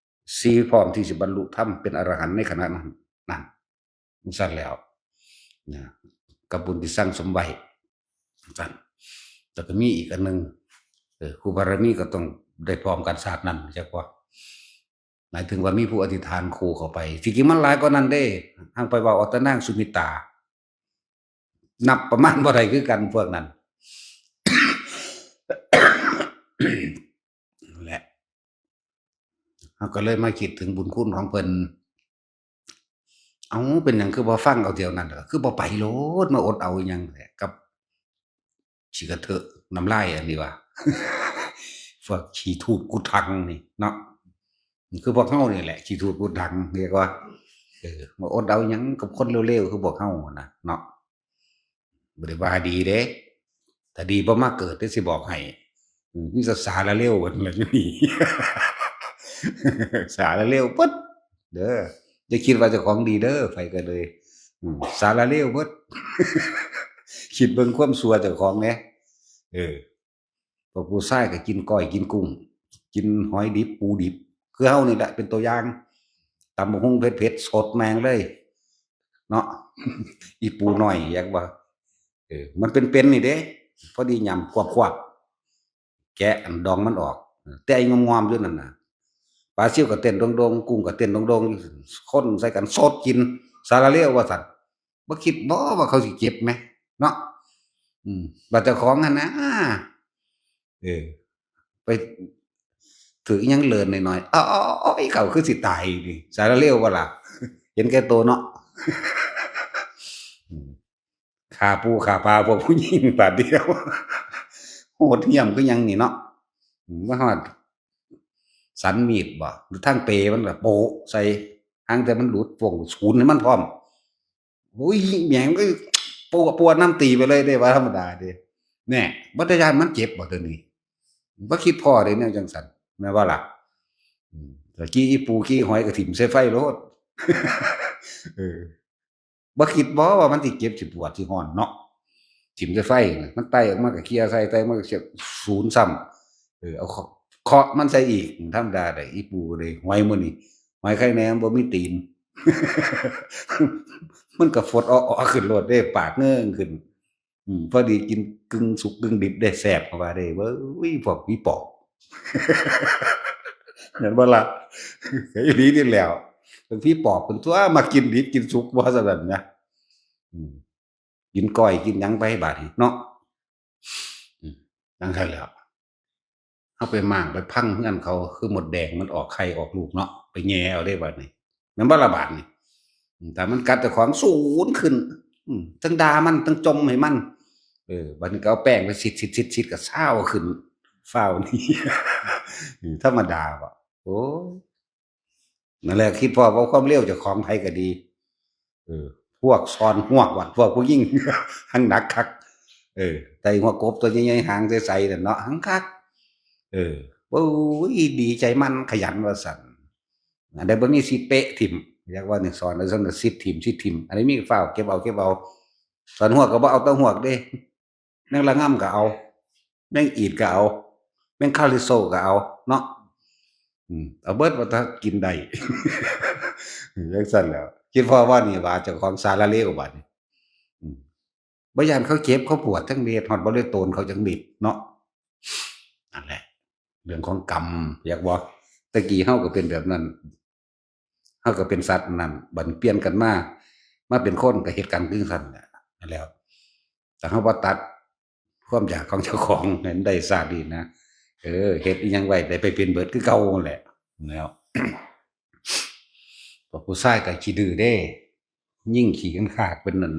4พร้อมที่สิบรรลุธรรมเป็นอรหันต์ในขณะนั้นนั่นสั่นแล้วนะกับบุญที่สร้างสมไว้สั่นแต่ก็มีอีกอันหนึ่งครูบารมีก็ต้องได้พร้อมกันศาสตร์นั้นใช่ปะหมายถึงว่ามีผู้อธิษฐานครูเข้าไปจริงๆมันหลายกว่านั้นเด้ทางไปว่าอัตนางสุมิตานับประมาณบ่ได้คือกันพวกนั้นแหละเราก็เลยมาคิดถึงบุญคุณของเพิ่นเอาเป็นหยังคือบ่ฟังเอาเดียวนั้นคือบ่ไปโลดมาอดเอาอีหยังกับขี้กระเทอะน้ำลายอันนี้ว่าพวกขี้ทูดกุดทังนี่เนาะคือพวกเฮานี่แหละขี้ทูดกุดทังเรียกว่ามาอดเอาหยังกับคนเร็วๆคือพวกเฮานะเนาะบ่ได้ว่าดีเด้ถ้าดีบ่มาเกิดเด้สิบอกให้มีแต่สารเร็วเบิดล่ะอยู่นี่ สาระเร็วปึ๊ดเด้ออย่าคิดว่าเจ้าของดีเด้อไปก็เลยสาระเร็วปึ๊ดคิดเบิ่งความชั่วเจ้าของแหน่เออพวกผู้ชายก็กินก้อยกินกุ้งกินหอยดิบปูดิบคือเฮานี่แหละเป็นตัวอย่างตำบักหุ่งเผ็ดๆสดแม่งเลยเนาะอีปูน้อยอยากว่ามันเป็นๆนี่เด้พอดียำควบๆแกะอันดองมันออกแต่ไอ้งอมๆอยู่นั่นน่ะปลาซิ่วก็เต้นโดงๆกุ้งก็เต้นโดงๆคนใส่กันสดกินสาระเลวว่าซั่นบ่คิดบ่ว่าเขาสิเจ็บแหมเนาะว่าเจ้าของหั่นนะเออไปถืออิหยังเลินหน่อยๆอ้อยเขาคือสิตายนี่สาระเลวบ่ล่ะเห็นแก่ตัวเนาะอืมฆ่าปูฆ่าปลาพวกผู้หญิงบาดเดียวโหดเหี้ยมคือหยังนี่เนาะมาฮอด สันมีดบ่หรือทางเปมันก็โปะใส่หางแต่มันหลุดโป่งศูนย์ให้มันพร้อมอุ้ยแหมงก็ปวดน้ำตีไปเลยเด้ว่าธรรมดาเด้แน่บ่ได้ย้านมันเจ็บบ่เดี๋ยวนี้บ่คิดพ้อเด้แนวจังซั่นแม่นบ่ล่ะตะกี้อีปูขี้หอยก็ถิ้มใส่ไฟโลดเออบ่คิดบ่ว่ามันสิเจ็บสิปวดสิร้อนเนาะถิ้มใส่ไฟน่ะมันไต่ออกมาก็เคี่ยใส่ไต่มาก็เสียบศูนย์ซ้ำเอาเคาะมันใส่อีกธรรมดาได้อีปูได้หอยมื้อนี้หอยไข่แหนมบ่มีตีนมันก็ฟดอ้อๆขึ้นโลดเด้ปากเงิ้งขึ้นพอดีกินกึ่งสุกกึ่งดิบได้แซ่บเข้าว่าเด้เบ้ยพวกผีปอบแม่นบ่ล่ะก็อีหลีนี่แหล้วเพิ่นผีปอบเพิ่นตั่วมากินดิบกินสุกว่าซั่นนั่นนะอืมกินก้อยกินหยังไปบาดนี้เนาะจังซั่นแหล้ว เอาไปหมางไปพังเฮือนเขาคือหมดแดงมันออกไข่ออกลูกเนาะไปแย่เอาได้บัดนี้แม่นบ่ล่ะบาดนี้แต่มันกัดเจ้าของสูนขึ้นทั้งด่ามันทั้งจมให้มันบัดนี้ก็เอาแป้งไปฉิดๆๆๆก็เซาวขึ้นฟ้าวหนีธรรมดาบ่โอ้ยนั่นแหละคิดพ้อว่าความเร็วเจ้าของไผก็ดีเออพวกซ่อนฮวกวัดพวกผู้หญิงหังหนักคักไต่หัวกบตัวใหญ่ๆหางใสๆนั่นเนาะหังคัก เออโอ้ยดีใจมันขยันว่าสั่นอันใดบ่มีสิเป๊ะทิ่มอยากว่านี่สอนแล้วซั่นก็สิทิ่มอันนี้มีฟ้าวเก็บเอาสอนฮวกก็บ่เอาแต่ฮวกเด้แมงระง่ำก็เอาแมงอีดก็เอาแมงคาริโซก็เอาเนาะเอาเบิดว่าถ้ากินได้จังซั่นแหล้วคิดพอว่านี่ว่าเจ้าของสาระเลวบัดนี้อืมบ่ย้านเขาเจ็บเขาปวดทั้งเดชฮอดบ่ได้โตนเขาจังมิดเนาะนั่นแหละ เรื่องของกรรมอยากบอกตะกี้เฮาก็เป็นแบบนั้นเฮาก็เป็นสัตว์นั้นบัดเปลี่ยนกันมาเป็นคนก็เหตุการณ์คือซั่นแหละนั่นแหล้วแต่เฮาบ่ตัดความอยากของเจ้าของให้มันได้ชาตินี้นะเฮ็ดอิหยังไว้ได้ไปเป็นเบิดคือเก่านั่นแหละแล้วพวกผู้ชายก็ขี้ดื้อเด้ยิงขี้กันขากเป็นนั่น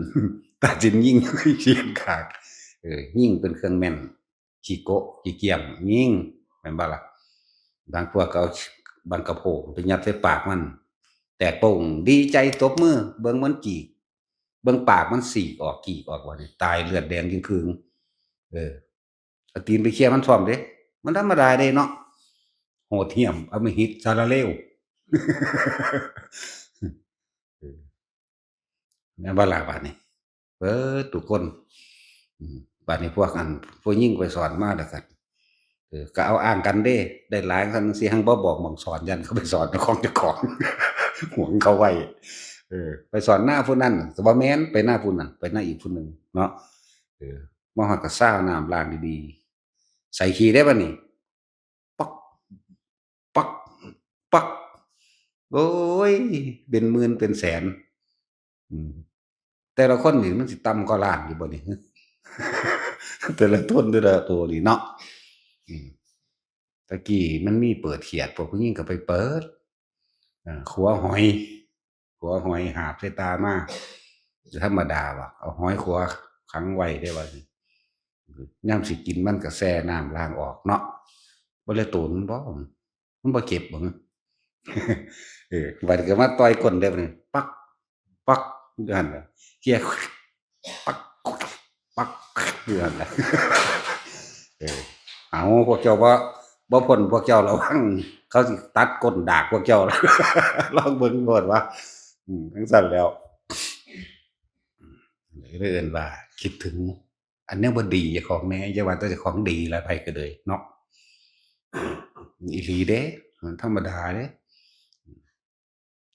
ตัดสินยิงขี้กันขากยิงเป็นเครื่องแม่นขี้โกะขี้เกียมยิงแม่นบ่ล่ะบางพวกก็เอาบางกระโพกไปยัดใส่ปากมันแตกโป่งดีใจตบมือเบิ่งมันจีกเบิ่งปากมันสีกออกกีกออกว่านี่ตายเลือดแดงจึงครึ่งเออเอาตีนไปเขี่ยมันพร้อมเด้มันธรรมดาเด้เนาะโหดเหี้ยมอำมหิตสารเลวแม่นบ่ล่ะบาดนี้เบิดทุกคนบัดนี้พวกอันผู้หญิงไปสอนมาแล้วกันก็เอาอ้างกันเด้ได้หลายคันสิหังบ่บอกหม้องสอนยันเขาไปสอนของเจ้าของหวงเขาไว้ไปสอนหน้าผู้นั้นก็บ่แม่นไปหน้าผู้นั้นไปหน้าอีกผู้หนึ่งเนาะมาฮอดก็ซาวน้ำล้างดีๆใส่ขี้ได้บัดนี้ป๊อกป๊อกป๊อกโอ๊ยเป็นหมื่นเป็นแสนอืมแต่ละคนนี่มันสิต่ำกว่าล้านอยู่บ่นี่แต่ละต้นแต่ละตัวนี่เนาะอืม ตะกี้มันมีเปิดเขียดพวกผู้หญิงก็ไปเปิดขัวหอยหาบใส่ตามาธรรมดาว่ะเอาหอยขัวขังไว้ได้ว่าย่ำสิกินมันก็แช่น้ำล้างออกเนาะบ่เลยตูนมันบ่เก็บบ่บัดนี้ก็มาต่อยก้นได้บัดนี้ปักปักอยู่หั่นล่ะเที่ยปักปักอยู่หั่นล่ะเออเอาพวกเจ้าบ่ บ่พ้นพวกเจ้าระวังเขาสิตัดก้นดากพวกเจ้า ลองเบิ่งโลดว่าจังซั่นแล้วเลยเอิ้นว่าคิดถึงอันแนวบ่ดีเจ้าของแหน่อย่าว่าแต่เจ้าของดีแล้วไผก็เลยเนาะอีหลีเด้มันธรรมดาเด้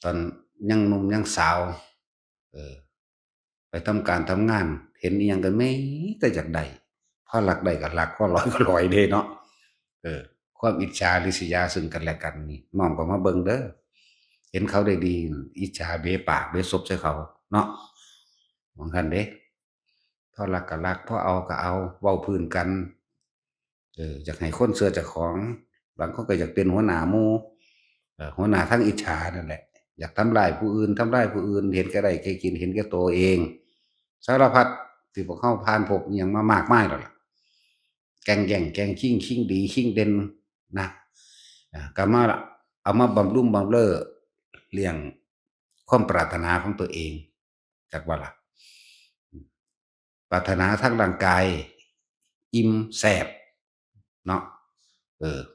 ตอนยังหนุ่มยังสาวเออไปทำการทำงานเห็นอิหยังก็แหมแต่อยากได้พอรักได้ก็รักพอร้อยก็ร้อยเด้เนาะเออความอิจฉาริษยาซึ่งกันและกันนี่น้องก็มาเบิ่งเด้อเห็นเขาได้ดีอิจฉาเบ้ปากเบ้ซบใส่เขาเนาะว่างั้นเด้พอรักก็รักพอเอาก็เอาเว้าพื้นกันอยากให้คนเชื่อเจ้าของบางคนก็อยากเป็นหัวหน้าหมู่หัวหน้าทั้งอิจฉานั่นแหละอยากทำร้ายผู้อื่นทำร้ายผู้อื่นเห็นแก่ได้แก่กินเห็นแก่ตัวเองสารพัดที่พวกเขาผ่านพบอหยังมามากมายแล้วล่ะแกล้งแย่งแกล้งชิงชิงดีชิงเด่นนะก็มาเอามาบำรุงบำเรอเลี้ยงความปรารถนาของตัวเองจากว่าล่ะปรารถนาทั้งร่างกายอิ่มแซ่บเนาะ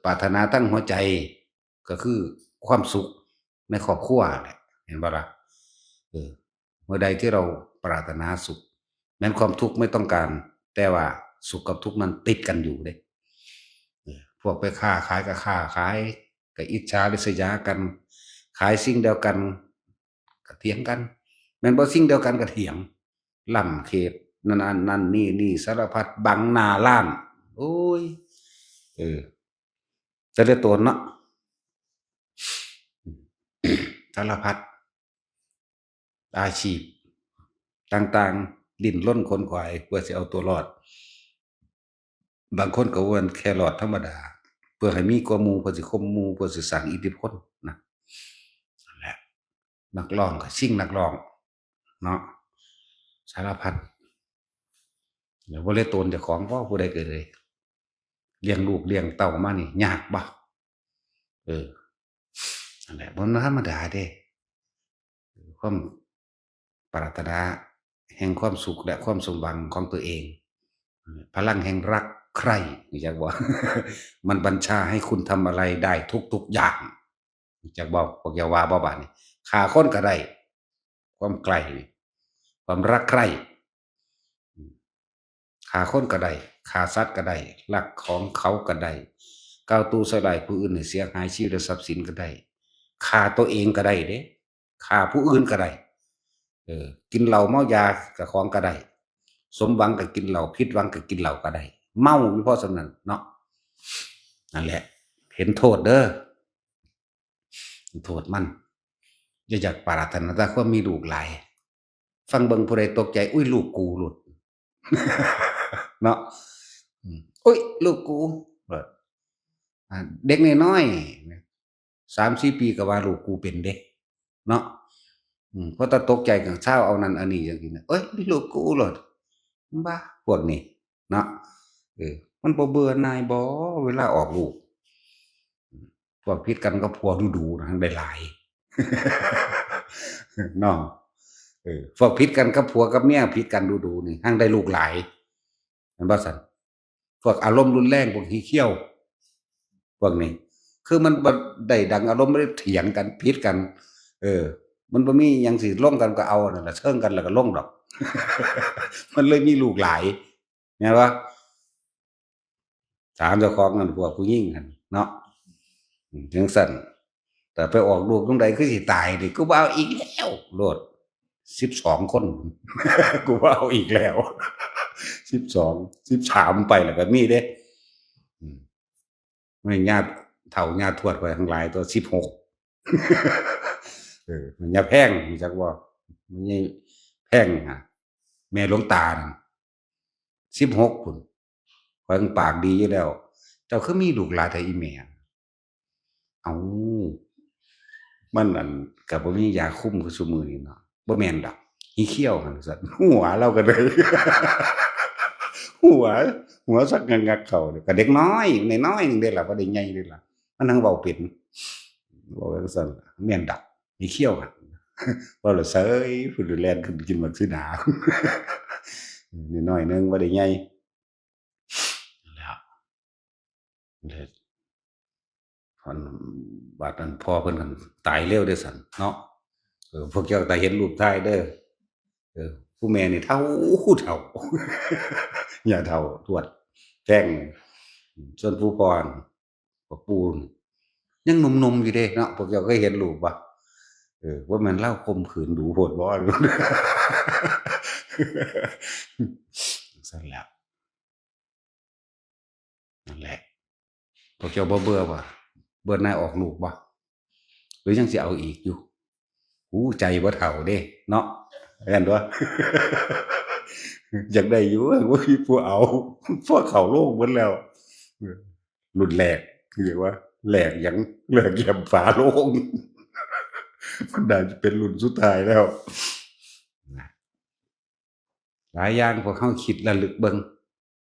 ปรารถนาทั้งหัวใจก็คือความสุขในครอบครัวแหละเห็นบ่ล่ะเมื่อใดที่เราปรารถนาสุขแม้นความทุกข์ไม่ต้องการแต่ว่าสุขกับทุกข์มันติดกันอยู่เด้พวกไปค้าขายก็ค้าขายก็อิจฉาริษยากันขายสิ่งเดียวกันก็เถียงกันแม้นบ่สิ่งเดียวกันก็เถียงล่ำเขตนั่นนี่สารพัดบังหน้าร้านโอ้ยแต่ละตนเนาะสารพัดอาชีพต่างๆดิ้นรนขนขวายเพื่อสิเอาตัวรอดบางคนก็ว่าแค่รอดธรรมดาเพื่อให้มีกว่าหมู่เพื่อสิข่มหมู่เพื่อสิสร้างอิทธิพลนะนั่นแหละนักร้องก็ชิงนักร้องเนาะสารพัดเดี๋ยวบ่เลยตนเจ้าของบ่ผู้ใดก็เลยเลี้ยงลูกเลี้ยงเต้ามานี่ยากบ่นั่นแหละบ่ธรรมดาเด้ความปรารถนาแห่งความสุขและความสมหวังของตัวเองพลังแห่งรักใคร่รู้จักบ่ มันบัญชาให้คุณทำอะไรได้ทุกๆอย่างรู้จักบ่พวกอย่าว่าบ่บาดนี้ฆ่าคนก็ได้ความใกล้นี่ความรักใคร่ฆ่าคนก็ได้ฆ่าสัตว์ก็ได้ลักของเขาก็ได้ก้าวตู้ใส่ร้ายผู้อื่นให้เสียหายชีวิตและทรัพย์สินก็ได้ฆ่าตัวเองก็ได้เด้ฆ่าผู้อื่นก็ได้กินเหล้าเมายากับของก็ได้สมหวังก็กินเหล้าผิดหวังก็กินเหล้าก็ได้เมาอยู่เพราะฉะนั้นเนาะนั่นแหละเห็นโทษเด้อโทษมันอย่าอยากปรารถนาแต่ความมีลูกหลายฟังเบิ่งผู้ใดตกใจอุ้ยลูกกูหลุด เนาะอุ้ยลูกกูเด็กน้อยๆ3-4 ปีก็ว่าลูกกูเป็นเด้เนาะเพราะตาตกใจกับเช้าเอานั่นอันนี้อย่างนี้นะเอ้ยลูกกูหลดบ้าพวกนี้เนาะมันบ่เบื่อหน่ายบ่เวลาออกลูกพวกพิษกันก็พัวดูๆนะได้หลาย เนาะพวกพิษกันกับผัวกับเมียพิษกันดูๆนี่หั่งได้ลูกหลายแม่นบ่ซั่นพวกอารมณ์รุนแรงพวกขี้เขี้ยวพวกนี้คือมันบ่ได้ดังอารมณ์บ่ได้เถียงกันพิษกันมันบ่มีหยังสิลงกันก็เอานั่นล่ะเชิงกันแล้วก็ลงดอก มันเลยมีลูกหลายแม่นบ่ถามเจ้าของนั่นพวกผู้หญิงหั่นเนาะจังซั่นแต่ไปออกลูกตรงใดคือสิตายนี่กูบ่เอาอีกแล้วโลด12คน กูบ่เอาอีกแล้ว12 13ไปแล้วก็มีเด้ไม่ญาติเฒ่าญาติทวดไปทั้งหลายตัว16 มันอย่าแพงรู้จักบ่มันใหญ่แพงแม่หลวงตานั่น16พุ่นข้อยปากดีอยู่แล้วเจ้าคือมีลูกหลายแท้อีแม่เอ้ามันอันก็บ่มียาคุมคือซุมื้อนี้เนาะบ่แม่นดอกอีเขี้ยวหั่นซั่นหัวเราก็เลย หัวสักงักๆเข้าก็เด็กน้อยน้อยๆนึงเดะล่ะบ่ได้ใหญ่เดะล่ะมันหังเว้าเป็นเว้าจังซั่นแม่นดอกอีเขี้ยวหั่น เว้าแล้วเสยพุ่นแล่นขึ้นกินบักสีดา น้อยๆหนึ่งบ่ได้ใหญ่นั่นแหละ พันบาดนั้นพ่อเพิ่นกันตายเร็วเด้อสั่นเนาะพวกเจ้าตาเห็นรูปถ่ายเด้อผู้แม่นี่เฒ่าเฒ่าย่าเฒ่าทวดแท้งส่วนผู้พ่อนั่นก็ปู่ยังหนุ่มๆอยู่เด้เนาะพวกเจ้าเคยเห็นรูปบ่ว่าแม่นเลาข่มขืนดูโพดบ่ซั่นแหล้วนั่นแหละพวกเจ้าบ่เบื่อบ่เบื่อหน่ายออกลูกบ่หรือยังสิเอาอีกอยู่ใจบ่เฒ่าเด้เนาะแม่นบ่อยากได้อยู่บ่มีผู้เอาพอเข้าโรงเบิดแล้วรุ่นแรกเรียกว่าแรกหยังแรกเหยียบฝาโลงมันน่าจะเป็นรุ่นสุดท้ายแล้วหลายอย่างพวกเฮาคิดระลึกเบิ่ง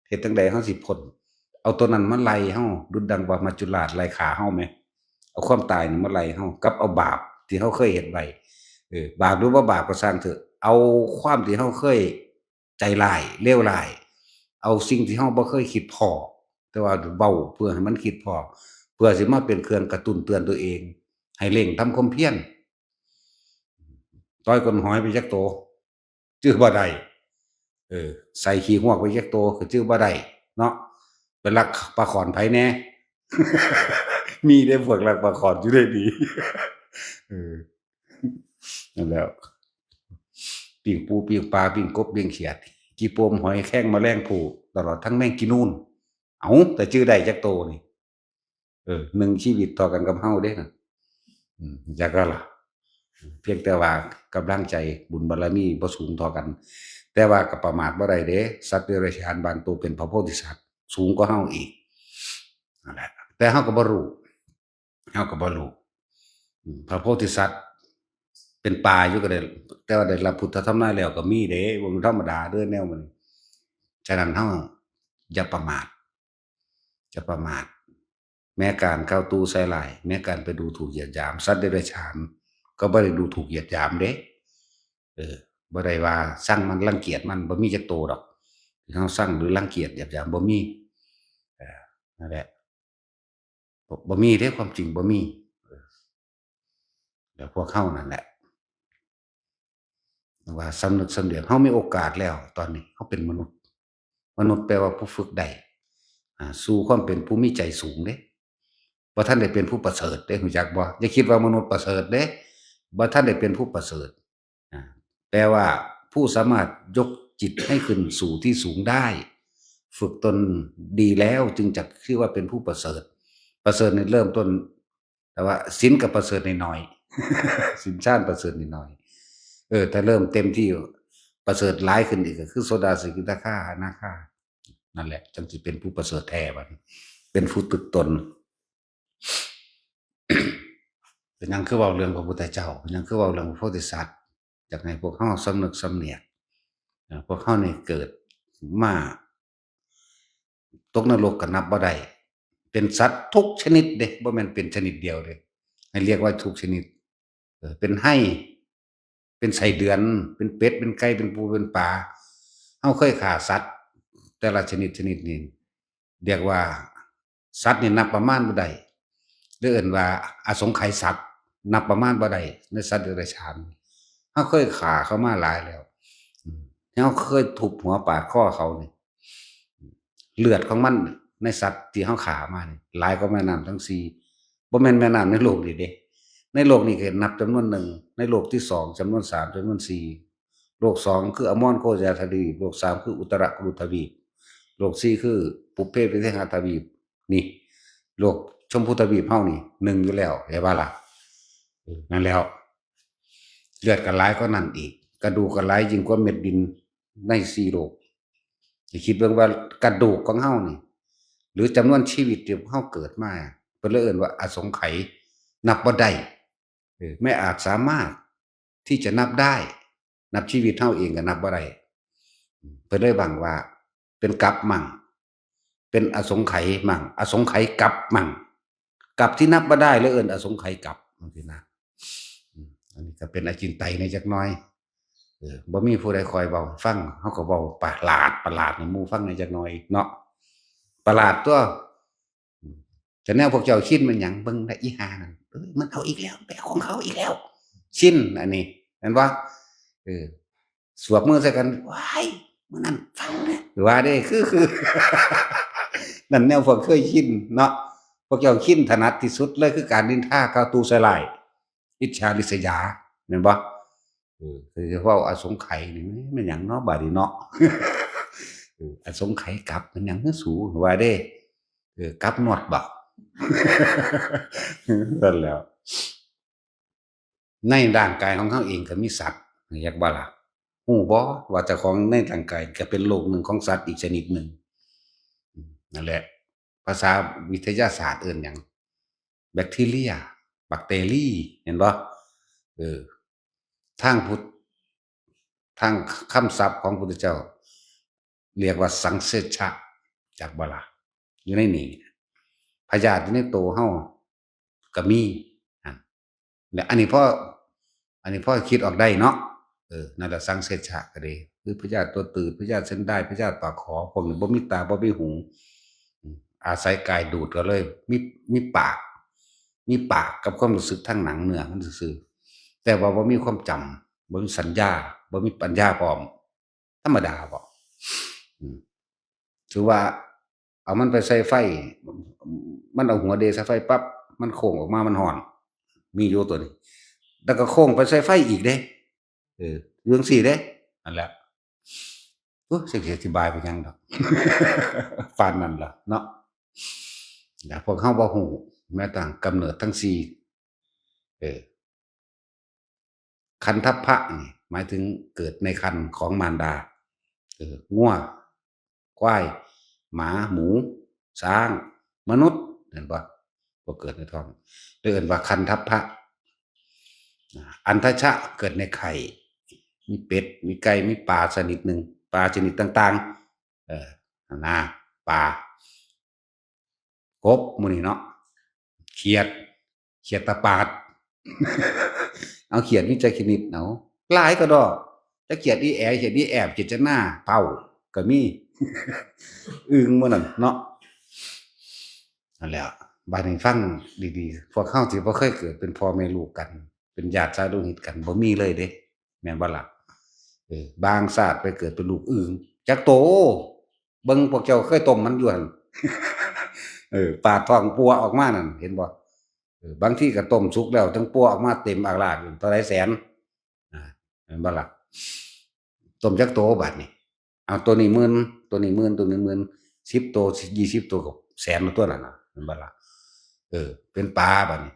เฮ็ดจั่งใดเฮาสิพ้นเอาตัวนั้นมาไล่เฮาดุจดังว่ามัจจุราชไล่ฆ่าเฮาแหมเอาความตายนี่มาไล่เฮากับเอาบาปที่เฮาเคยเฮ็ดไว้บาปหรือบ่บาปก็สร้างเถอะเอาความที่เฮาเคยใจร้ายเลวร้ายเอาสิ่งที่เฮาบ่เคยคิดพ้อแต่ว่าเว้าเพื่อให้มันคิดพ้อเพื่อสิมาเป็นเครื่องกระตุ้นเตือนตัวเองให้เร่งทำความเพียรต่อยก้นหอยไปจักโตจื้อบ่ได้เออใส่ขี้ฮวกไปจักโตก็จื้อบ่ได้เนาะไปลักปลาข้อนไผแหน่ มีเด้พวกลักปลาข้อนอยู่ได้ดีเออนั่นแหล้วปิ้งปูปิ้งปลาปิ้งกบปิ้งเขียดกี่โปมหอยแข้งแมลงภู่ตลอดทั้งแมงกินูนเอ้าแต่จื้อได้จักโตนี่1ชีวิตเท่ากันกับเฮาเด้น่ะจักว่าล่ะเพียงแต่ว่ากำลังใจบุญบารมีบ่สูงเท่ากันแต่ว่าก็ประมาทบ่ได้เด้สัตว์เดรัจฉานบางตัวเป็นพระโพธิสัตว์สูงกว่าเฮาอีกนั่นแหละแต่เฮาก็บ่รู้พระโพธิสัตว์เป็นปลาอยู่ก็ได้แต่ว่าได้รับพุทธธรรมนายแล้วก็มีเด้บ่ธรรมดาเด้อแนวมันฉะนั้นเฮาอย่าประมาทแม้การเข้าตู้ใส่ร้ายแม้การไปดูถูกเหยียดหยามสัตว์เดรัจฉานก็บ่ได้ดูถูกเหยียดหยามเด้บ่ได้ว่าซังมันรังเกียจมันบ่มีจักโตดอกที่เฮาซังหรือรังเกียจเหยียดหยามบ่มีเออนั่นแหละบ่มีเด้ความจริงบ่มีแล้วพวกเฮานั่นแหละว่าสำนึกสำเนึกเฮามีโอกาสแล้วตอนนี้เฮาเป็นมนุษย์แปลว่าผู้ฝึกได้สู่ความเป็นผู้มีใจสูงเด้บ่ทันได้เป็นผู้ประเสริฐเด้รู้จักบ่อย่าคิดว่ามนุษย์ประเสริฐเด้บ่ทันได้เป็นผู้ประเสริฐอาแปลว่าผู้สามารถยกจิตให้ขึ้นสู่ที่สูงได้ฝึกตนดีแล้วจึงจักชื่อว่าเป็นผู้ประเสริฐนี่เริ่มต้นแต่ว่าศีลก็ประเสริฐน้อยๆศีลฌานประเสริฐน้อยๆถ้าเริ่มเต็มที่ประเสริฐหลายขึ้นอีกก็คือโสดาสกิทาคาอนาคานั่นแหละจังสิเป็นผู้ประเสริฐแท้บัดนี้เป็นผู้ตึกตน เป็นหยังคือเว้าเรื่องพระพุทธเจ้าเป็นหยังคือเว้าเรื่องพระโพธิสัตว์อยากให้พวกเฮาสำนึกสำเนียกพวกเฮานี่เกิดมาตกนรกก็นับบ่ได้เป็นสัตว์ทุกชนิดเด้บ่แม่นเป็นชนิดเดียวเด้ให้เรียกว่าทุกชนิดเป็นไห้เป็นไส้เดือนเป็นเป็ดเป็นไก่เป็นปูเป็นปลาเฮาเคยฆ่าสัตว์แต่ละชนิดนี่เรียกว่าสัตว์นี่นับประมาณบ่ได้หรือเอิ้นว่าอสงไขยสัตว์นับประมาณบ่ได้ในสัตว์เดรัจฉานเฮาเคยฆ่าเขามาหลายแล้วเฮาเคยทุบหัวปาดคอเขานี่เลือดของมันในสัตว์ที่เฮาฆ่ามานี่หลายกว่าแม่น้ำทั้ง4บ่แม่นแม่น้ำในโลกนี้เด้ในโลกนี้ก็นับจำนวน1ในโลกที่2จำนวน3จำนวน4โลก2คืออมรโคจรทวีปโลก3คืออุตรกุรุทวีปโลก4คือปุพเพวิเทหทวีปนี่โลกชมพูทวีปเฮานี่1อยู่แล้วเห็นบ่ล่ะนั่นแล้วเลือดก็หลายกว่านั้นอีกกระดูกก็หลายยิ่งกว่าเม็ดดินใน4โลกสิคิดเบิ่งว่ากระดูกของเฮานี่หรือจำนวนชีวิตที่เฮาเกิดมาเพิ่นเลยเอิ้นว่าอสงไขยนับบ่ได้ไม่อาจสามารถที่จะนับได้นับชีวิตเฮาเองก็นับบ่ได้เพิ่นเลยบังว่าเป็นกัปมั่งเป็นอสงไขยมั่งอสงไขยกัปมั่งกัปที่นับบ่ได้เลยเอิ้นอสงไขยกัปจังซี่นะอันนี้ก็เป็นอจินไตยในจักหน่อยบ่มีผู้ใดคอยเว้าให้ฟังเฮาก็เว้าประหลาดให้หมู่ฟังในจักหน่อยเนาะประหลาดตั่ว แต่แนวพวกเจ้าชินมันหยังเบิ่งได้อีหานั่นมันเอาอีกแล้วไปเอาของเขาอีกแล้วชินอันนี้เห็นบ่สวบมือใส่กันว้ายมื้อนั้นฟังเด้อว่าเด้คือนั่นแนวพวกเคยชินเนาะพวกเจ้าชินถนัดที่สุดเลยคือการนินทากาวตูใส่ร้ายอิจฉาริษยาแม่นบ่คือเว้าอสงไขยนี่มันหยังเนาะบัดนี้เนาะอสงไขยกลับมันหยังคือสูว่าเด้กลับนวดบ่ นั่นแหล้วในร่างกายของเขาเองก็มีสัตว์อยากบ่ล่ะฮู้บ่ว่าเจ้าของในร่างกายก็เป็นโลกหนึ่งของสัตว์อีกชนิดหนึ่งนั่นแหละภาษาวิทยาศาสตร์เอิ้นหยังแบคทีเรียบักเตรีเห็นบ่เออทางพุทธทางคำศัพท์ของพุทธเจ้าเรียกว่าสังเสชะจักบ่ล่ะอยู่ในนี้พยาธิอยู่ในตัวเฮาก็มีและอันนี้พ่อคิดออกได้เนาะนั่นแหละสังเสชะก็ดีคือพยาธิตัวตืดพยาธิเส้นได้พยาธิปากขอพวกนี้บ่มีตาบ่มีหูอาศัยกายดูดก็เลยมีปากกับความรู้สึกทางหนังเนื้อมันซื่อๆแต่ว่าบ่มีความจำบ่มีสัญญาบ่มีปัญญาพร้อมธรรมดาบ่ถือว่าเอามันไปใส่ไฟมันเอาหัวเดใส่ไฟปั๊บมันโค้งออกมามันร้อนมีอยู่ตัวนี้แล้วก็โค้งไปใส่ไฟอีกเด้อยู่จังซี่เด้นั่นแหละสิอธิบายไปหยังดอกปานนั้นล่ะเนาะพวกเฮาบ่ฮู้แม้แต่กำเนิดทั้ง4เออคันทัพพะนี่หมายถึงเกิดในครรภ์ของมารดางัวควายหมาหมูช้างมนุษย์เห็นบ่บ่เกิดในท้องเอิ้นว่าคันทัพพะอันทชะเกิดในไข่มีเป็ดมีไก่มีปลาชนิดหนึ่งปลาชนิดต่างๆนะปลากบหมู่นี้เนาะเขียดตาปาดเอาเขียดมีจักชนิดเอาหลายก็ดอกจักเขียดอีแอเขียดอีแอบเขียดจะหน้าเผาก็มีอึ้งหมู่นั้นเนาะนั่นแหละบัดนี้ฟังดีๆพวกเฮาสิบ่เคยเกิดเป็นพ่อแม่ลูกกันเป็นญาติสายโลหิตกันบ่มีเลยเด้แม่นบ่ล่ะบางชาติไปเกิดเป็นลูกอึ่งจักโตเบิ่งพวกเจ้าเคยต้มมันอยู่หั่นปาดท้องปัวออกมานั่นเห็นบ่บางทีก็ต้มสุกแล้วทั้งปัวออกมาเต็มอากลากอยู่เท่าไรแสนเห็นบ่ล่ะต้มจักโตบัดนี้เอาตัวนี้หมื่นตัวนี้หมื่นตัวนี้หมื่น10โต20โตก็แสนตัวนั่นน่ะเห็นบ่ล่ะเป็นปลาบัดนี้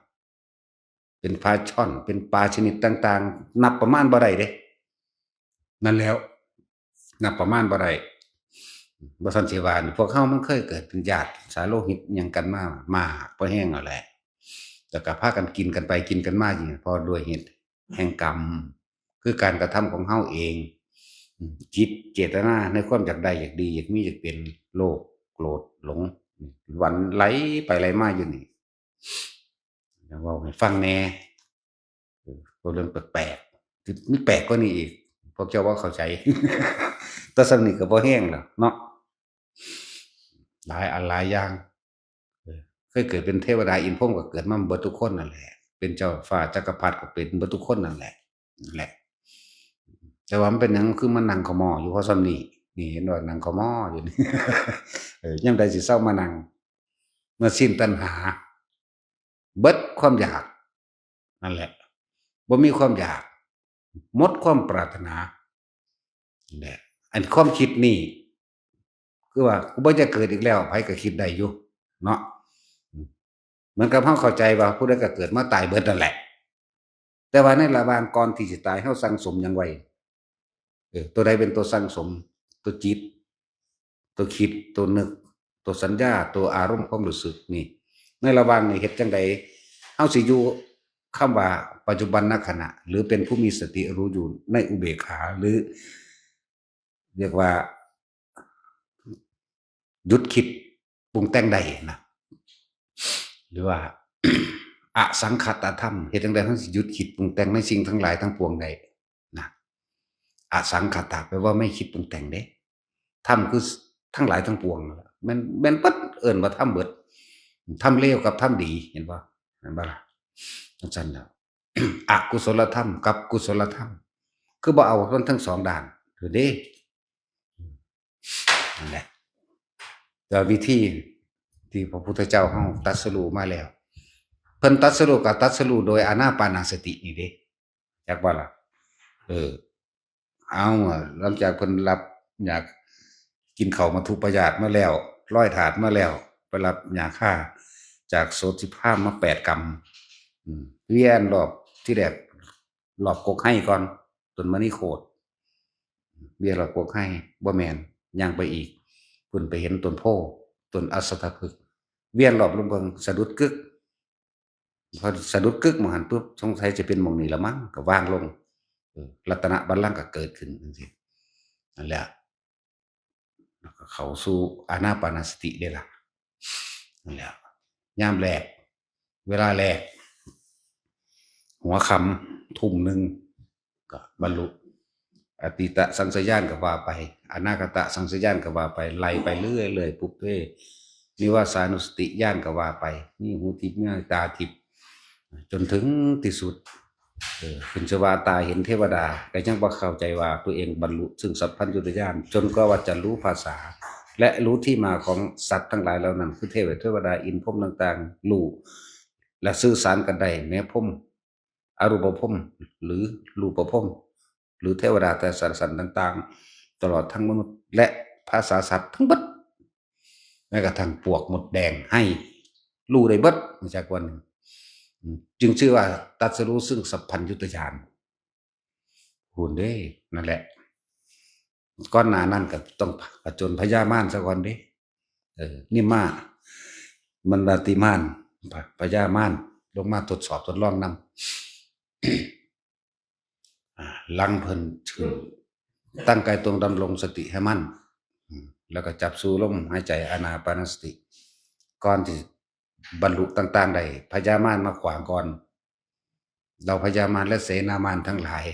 เป็นปลาช่อนเป็นปลาชนิดต่างๆนับประมาณบ่ได้เด้นั่นแล้วนับประมาณบ่ได้บ่ซั้นสิว่าพวกเฮามันเคยเกิดเป็นญาติสายโลหิตหยังกันมาบ่แห้งเอาแหละแต่ก็พากันกินกันไปกินกันมาอยู่เพราะด้วยเหตุแห่งกรรมคือการกระทำของเฮาเองจิตเจตนาในความอยากได้อยากดีอยากมีอยากเป็นโลภโกรธหลงหวันไหลไปไหลมาอยู่นี่เว้าให้ฟังแหน่บ่เรื่องแปลกๆมีแปลกกว่านี้อีกพวกเจ้าบ่เข้าใจแต่ซั้นนี่ก็บ่แห้งแล้วเนาะหลายอันหลายอย่างเคยเกิดเป็นเทวดาอินทร์พรหมก็เกิดมาเบิดทุกคนนั่นแหละเป็นเจ้าฟ้าจักรพรรดิก็เป็นเบิดทุกคนนั่นแหละแต่ว่ามันเป็นหยังคือมันนั่งขม้ออยู่เพราะซ้ำนี้นี่เห็นว่านั่งขม้ออยู่นี่ยามใดสิเซามานั่งเมื่อสิ้นตัณหาเบิดความอยากนั่นแหละบ่มีความอยากหมดความปรารถนานั่นแหละอันความคิดนี่คือว่ากูบ่จะเกิดอีกแล้วไผก็คิดได้อยู่เนาะเหมือนกับเฮาเข้าใจว่าผู้ใดก็เกิดมาตายเบิดนั่นแหละแต่ว่าในระหว่างก่อนที่สิตายเฮาสั่งสมหยังไว้ตัวใดเป็นตัวสั่งสมตัวจิตตัวคิดตัวนึกตัวสัญญาตัวอารมณ์ความรู้สึกนี่ในระหว่างนี้เฮ็ดจังไดเฮาสิอยู่คำว่าปัจจุบันขณะหรือเป็นผู้มีสติรู้อยู่ในอุเบกขาหรือเรียกว่าหยุดคิดปรุงแต่งได้นะหรือว่า อสังขตธรรมเฮ็ดจังได๋เราสิหยุดคิดปรุงแต่งในสิ่งทั้งหลายทั้งปวงได้นะอสังขตะแปลว่าไม่คิดปรุงแต่งเด้ธรรมคือทั้งหลายทั้งปวงนั่นล่ะแม่นเบิดเอิ้นว่าธรรมเบิด ทำเลวกับทำดีเห็นบ่เห็นบ่ล่ะจังซั่นแล้ว อกุศลธรรมกับกุศลธรรมคือบ่เอามันทั้งสองด้านเด้อเด้นั่นแหละแต่วิธีที่พระพุทธเจ้าเฮาตรัสรู้มาแล้วเพิ่นตรัสรู้ก็ตรัสรู้โดยอานาปานสตินี่เด้จักบ่ล่ะเออเอาหลังจากเพิ่นรับอยากกินข้าวมัทุปายาตมาแล้วร้อยถาดมาแล้วไปรับยาฆ่าจากโสติภาพมา8 กรัมเวียนรอบที่แรกรอบกกให้ก่อนต้นมณีโคตรเวียนรอบกกให้บ่แม่นย่างไปอีกเพิ่นไปเห็นต้นโพต้นอสตพฤกษ์เวียนรอบลงเบิ่งสะดุดกึกพอสะดุดกึกมาหันปุ๊บสงสัยจะเป็นหม่องนี้ละมั้งก็วางลงรัตนบัลลังก์ก็เกิดขึ้นจังซี่นั่นแหละแล้วก็เข้าสู่อานาปานสติได้ล่ะนั่นแหละยามแรกเวลาแรกหัวค่ำทุ่มหนึ่งก็บรรลุอติตะสังสยานก็ว่าไปอนาคตะสังสยานก็ว่าไปไล่ไปเรื่อยๆปุพเพนิวาสานุสติญาณก็ว่าไปนี่หูทิพย์นี่ตาทิพย์จนถึงที่สุดเป็นสวาตาเห็นเทวดาก็ยังบ่เข้าใจว่าตัวเองบรรลุซึ่งสัพพัญญุตญาณจนก็ว่าจะรู้ภาษาและรู้ที่มาของสัตว์ทั้งหลายเหล่านั้นคือเทวดาอินทร์พรหมต่างๆรู้และสื่อสารกันได้แม้พรหมอรูปพรหมหรือรูปพรหมหรือเทวดาแต่สรรพสัตว์ต่างๆตลอดทั้งมนุษย์และภาษาสัตว์ทั้งหมดแม้กระทั่งปวกมดแดงให้รู้ได้เบิดจากวันหนึ่งจึงชื่อว่าตรัสรู้ซึ่งสัพพัญญุตญาณหุ่นเด้นั่นแหละก้อนหนานั่นก็ต้องผจญพญามารซะก่อนเด้นี่มามันดาติมารพญามารลงมาทดสอบทดลองนำลังเพิ่นชื่อตั้งกายตรงดำรงสติให้มั่นแล้วก็จับสู่ลมหายใจอานาปานสติก่อนที่บรรลุต่างๆได้พญามารมาขวางก่อนเราพญามารและเสนามารทั้งหลาย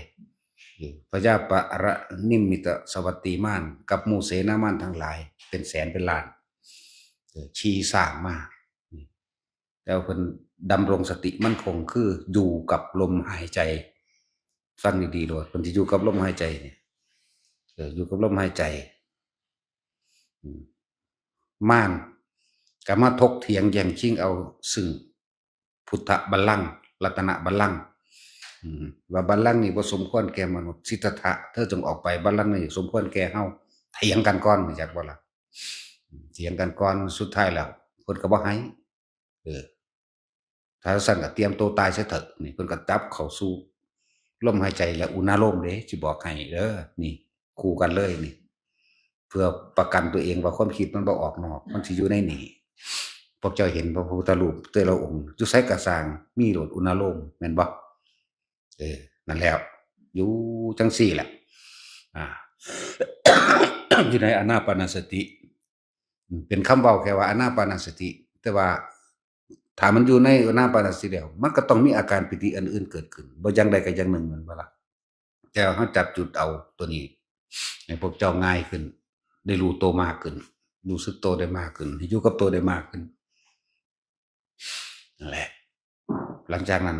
พญาปะระนิมิตสวัตตีมารกับหมู่เสนามารทั้งหลายเป็นแสนเป็นล้านชี้สร้างมาแล้วเพิ่นดำรงสติมั่นคงคืออยู่กับลมหายใจฟังดีๆโลดเพิ่นสิอยู่กับลมหายใจเนี่ยอยู่กับลมหายใจม่านก็มาถกเถียงแย่งชิงเอาซึ่งพุทธบัลลังก์รัตนบัลลังก์ว่าบัลลังก์นี่บ่สมควรแก่มนุษย์สิทธัตถะเธอจงออกไปบัลลังก์นี่สมควรแก่เฮาเถียงกันก่อนจักบ่ล่ะเถียงกันก่อนสุดท้ายแล้วเพิ่นก็บ่ให้ถ้าสั่นก็เตรียมตัวตายซะเถอะนี่เพิ่นก็จับเข้าสู่ลมหายใจและอุณาโลมเด้สิบอกให้เด้อนี่คู่กันเลยนี่เพื่อประกันตัวเองว่าความคิดมันบ่ออกนอกมันสิอยู่ในนี่พวกเจ้าเห็นพระพุทธรูปแต่ละองค์อยู่ไสก็สร้างมีโลดอุณาโลมแม่นบ่นั่นแล้วอยู่จังซี่แหละอยู่ในอานาปานสติเป็นคำเว้าแค่ว่าอานาปานสติแต่ว่าถ้ามันอยู่ในอานาปานสติแล้วมันก็ต้องมีอาการปิติอันอื่นเกิดขึ้นบ่อย่างใดก็อย่างหนึ่งแม่นบ่ล่ะแต่เฮาจับจุดเอาตัวนี้ให้พวกเจ้าง่ายขึ้นได้รู้ตัวมากขึ้นรู้สึกตัวได้มากขึ้นอยู่กับตัวได้มากขึ้นนั่นแหละหลังจากนั้น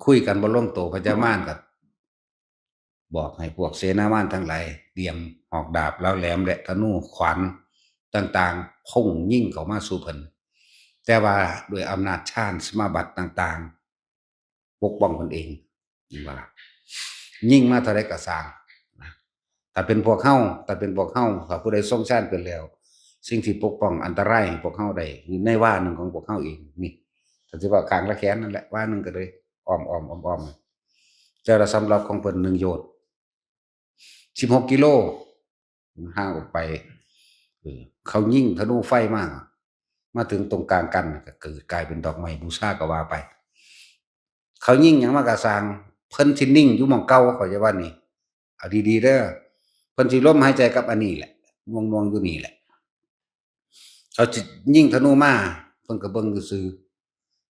คุยกันบ่ลงตัวพญามารก็บอกให้พวกเสนามารทั้งหลายเตรียมหอกดาบแล้วแหลมและธนูขวานต่างๆพุ่งยิ่งเข้ามาสู่เพิ่นแต่ว่าด้วยอำนาจฌานสมาบัติต่างๆปกป้องเพิ่นเองว่ายิ่งมาเท่าใดก็สร้างถ้าเป็นพวกเฮาถ้าผู้ใดทรงฌานเกินแล้วสิ่งที่ปกป้องอันตรายให้พวกเฮาได้อยู่ในว่าหนึ่งของพวกเฮาเองนี่ถ้าสิว่าข้างละแขนนั่นแหละว่าหนึ่งก็เลยอ้อมแต่ละสำหรับของเพิ่น1 โยชน์16 กิโลห่างออกไปเขายิงธนูไฟมาถึงตรงกลางกันก็เกิดกลายเป็นดอกไม้บูชาก็ว่าไปเขายิงหยังมาก็สร้างเพิ่นสินิ่งอยู่หม้องเก่าเขาจะว่านี่เอาดีๆเด้อเพิ่นสิลมหายใจกับอันนี้แหละมองๆอยู่นี่แหละเขาสิยิงธนูมาเพิ่นก็เบิ่งซื่อ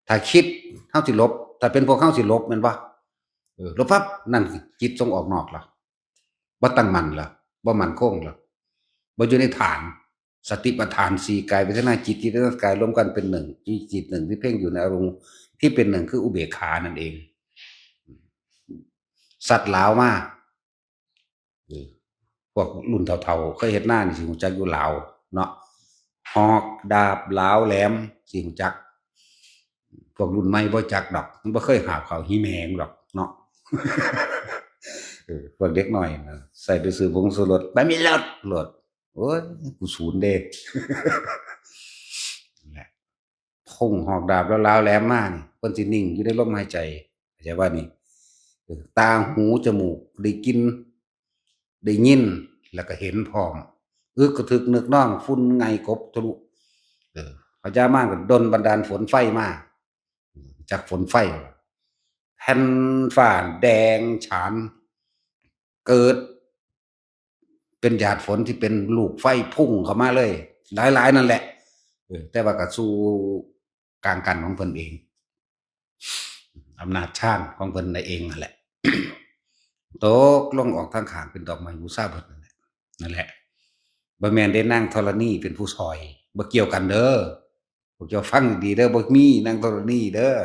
ถ้าคิดเฮาสิหลบถ้าเป็นพวกเฮาสิหลบแม่นบ่หลบปั๊บนั่นจิตส่งออกนอกล่ะบ่ตั้งมั่นล่ะบ่มั่นคงล่ะบ่อยู่ในฐาน สติปัฏฐานสี่กายเวทนาจิตที่ร่างกายรวมกันเป็นหนึ่งมีจิตหนึ่งที่เพ่งอยู่ในอารมณ์ที่เป็นหนึ่งคืออุเบกขานั่นเองสัตว์หลาวมากพวกรุ่นเท่าๆเคยเห็นหน้านี่สิหูจักอยู่ลาวเนาะหอกดาบหลาวแหลมสิหูจักพวกรุ่นใหม่บ่จักดอกมันบ่เคยหาเขาหิแมงดอกเนาะพวกเด็กน้อยนะใส่ไปซื้อผงชูรสบะหมี่รสโอ้ยกูศูนย์เด้แหละพงหอกดาบแล้วลาวแหลมมากเพิ่นสินิ่งอยู่ในลมหายใจเข้าใจว่านี่ตาหูจมูกได้กินได้ยินแล้วก็เห็นพร้อมกระทึกนึกน้องฝุ่นไงกบทะลุพระเจ้ามากก็ดลบันดาลฝนไฟมาจากฝนไฟแผ่นฟ้าแดงฉานเกิดเป็นหยาดฝนที่เป็นลูกไฟพุ่งเข้ามาเลยหลายๆนั่นแหละแต่ว่าก็สู้กลางกันของเพิ่นเองอำนาจชาญของเพิ่นในเองนั่นแหละตกลงออกทางข้างเป็นดอกไม้บูชาเพิ่นนั่นแหละบ่แม่นได้นั่งธรณีเป็นผู้ซอยบ่เกี่ยวกันเด้อพวกเจ้าฟังดีเด้อบ่มีนั่งธรณีเด้อ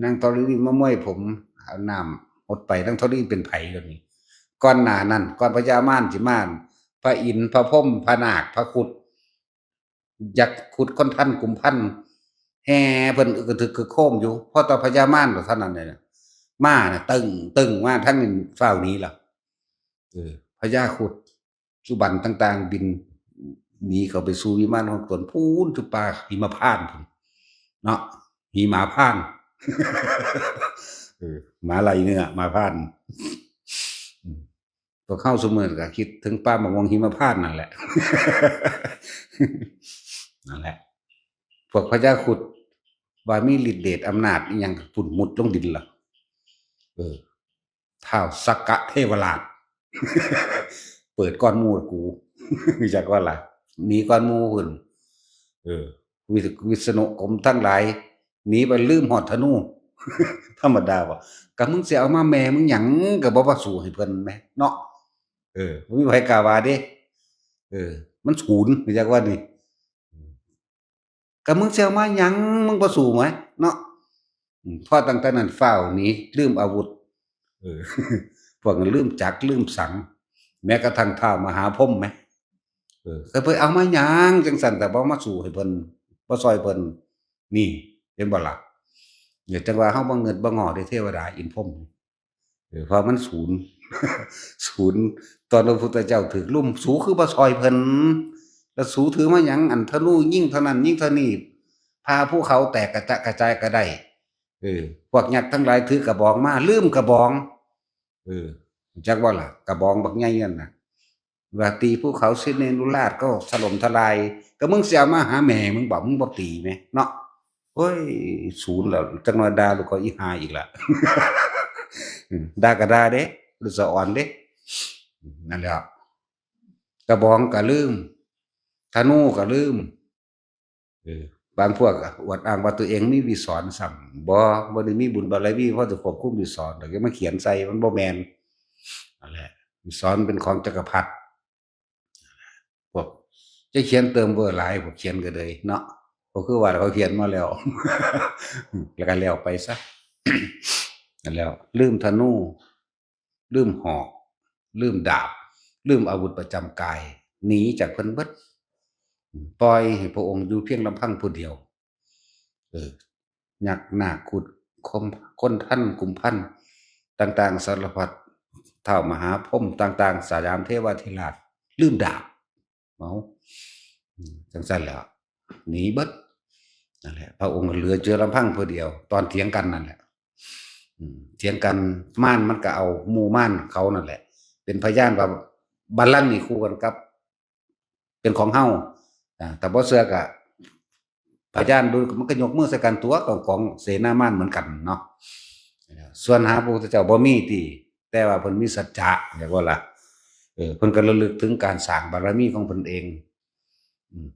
นั่งธรณีมาม้วยผมเอาน้ำหดไปนั่งธรณีเป็นไผก็มีก่อนหน้านั้นก่อนพญามารสิมาพระอินทร์พระพรหมพระนาคพระขุดยักษ์ขุดค่อนท่านกุมพันแห่เพิ่นอึกกระทึกคือโคมอยู่พอต่อพญามารเท่านั้นเลยมาน่ะตึงมาทั้งนี้ฟ้าวนี้ล่ะพญาขุดสุบันต่างๆบินหนีเข้าไปสู่วิมานของตนพูนจุป่าหิมพานต์เนาะหิมาพานต์หมาไหลเนื้อมาพานต์พวกเข้าสมือก็คิดถึงป้ามะม่วงหิมพานต์นั่นแหละนั่นแหละพวกพญาขุดว่ามีฤทธิ์เดชอำนาจอีหยังฝุ่นมุดลงดินล่ะท้าวสักกะเทวราชเปิดก้อนมูกูมีจักว่าล่ะหนีก้อนมูขึ้นวิษณุกรมทั้งหลายหนีไปลืมหอดธนูธรรมดาว่ะก็มึงสิเอามาแม่มึงหยังก็บ่ว่าสู้ให้เพิ่นแม่เนาะบ่มีไผกล้าว่าเด้มันศูนย์มีจักว่านี่ก็มึงสิเอามาหยังมึงบ่สู้ไหมเนาะพอตั้งแต่นั้นฟ้าวหนีลืมอาวุธพวกนั้นลืมจักลืมสังแม้กระทั่งท้าวมหาพรหมแหมก็ไปเอามาหยังจังซั่นแต่บ่มาสู้ให้เพิ่นบ่ซอยเพิ่นนี่เห็นบ่ล่ะเนี่ยจังว่าเฮาบ่เงินบ่ง้อได้เทวดาอินพรหมเพราะมันศูนย์ศูนย์ตอนพระพุทธเจ้าถูกลุ่มสูคือบ่ซอยเพิ่นแล้วสูถือมาหยังอันธนูยิงเท่านั้นยิงเท่านี้พาภูเขาแตกกระจะกระจายก็ได้พวกยักษ์ทั้งหลายถือกระบองมาลืมกระบองจักว่าล่ะกระบองบักใหญ่นั่นน่ะว่าตีภูเขาสิเนรุราชก็ถล่มทลายก็มึงสิเอามาหาแม่มึงบอกมึงบ่ตีแหมเนาะโอ้ยศูนย์แล้วจังว่าด่าลูกเขาอีห่าอีกล่ะด่าก็ด่าเด้หรือสะอ่อนเด้นั่นแหละกระบองก็ลืมธนูก็ลืมบางพวกอวดอ้างว่าตัวเองมีวิสรณ์ส่ำบ่ได้มีบุญบารมีเพราะจะควบคุมวิสรณ์แต่ก็มาเขียนใส่มันบ่แม่นนั่นแหละวิสรณ์เป็นของจักรพรรดิพวกจะเขียนเติมเบอร์หลายพวกเขียนก็เลยเนาะก็คือว่าเขาเขียนมาแล้วแล้วก็แล้วไปซะนั่นแล้วลืมธนูลืมหอกลืมดาบลืมอาวุธประจำกายหนีจากเพิ่นเบิดปล่อยให้พระองค์อยู่เพียงลำพังผู้เดียวยักษ์นาคขุดคนท่านกุมพันต่างๆสารพัดท้าวมหาพรหมต่างๆสายามเทวทิราชลืมดาบเมาจังซั่นแหละหนีเบิดนั่นแหละพระองค์เหลือเจอลำพังผู้เดียวตอนเถียงกันนั่นแหละเถียงกันม่านมันก็เอาหมู่ม่านเขานั่นแหละเป็นพยานว่าบัลลังก์นี่คู่กันกับเป็นของเฮาแต่บ่เชื่อก็พยานดูมันก็ยกมือใส่กันตัวของเสนาม่านเหมือนกันเนาะส่วนหาพระพุทธเจ้าบ่มีติแต่ว่าเพิ่นมีสัจจะเรียกว่าล่ะเพิ่นก็ระลึกถึงการสร้างบารมีของเพิ่นเอง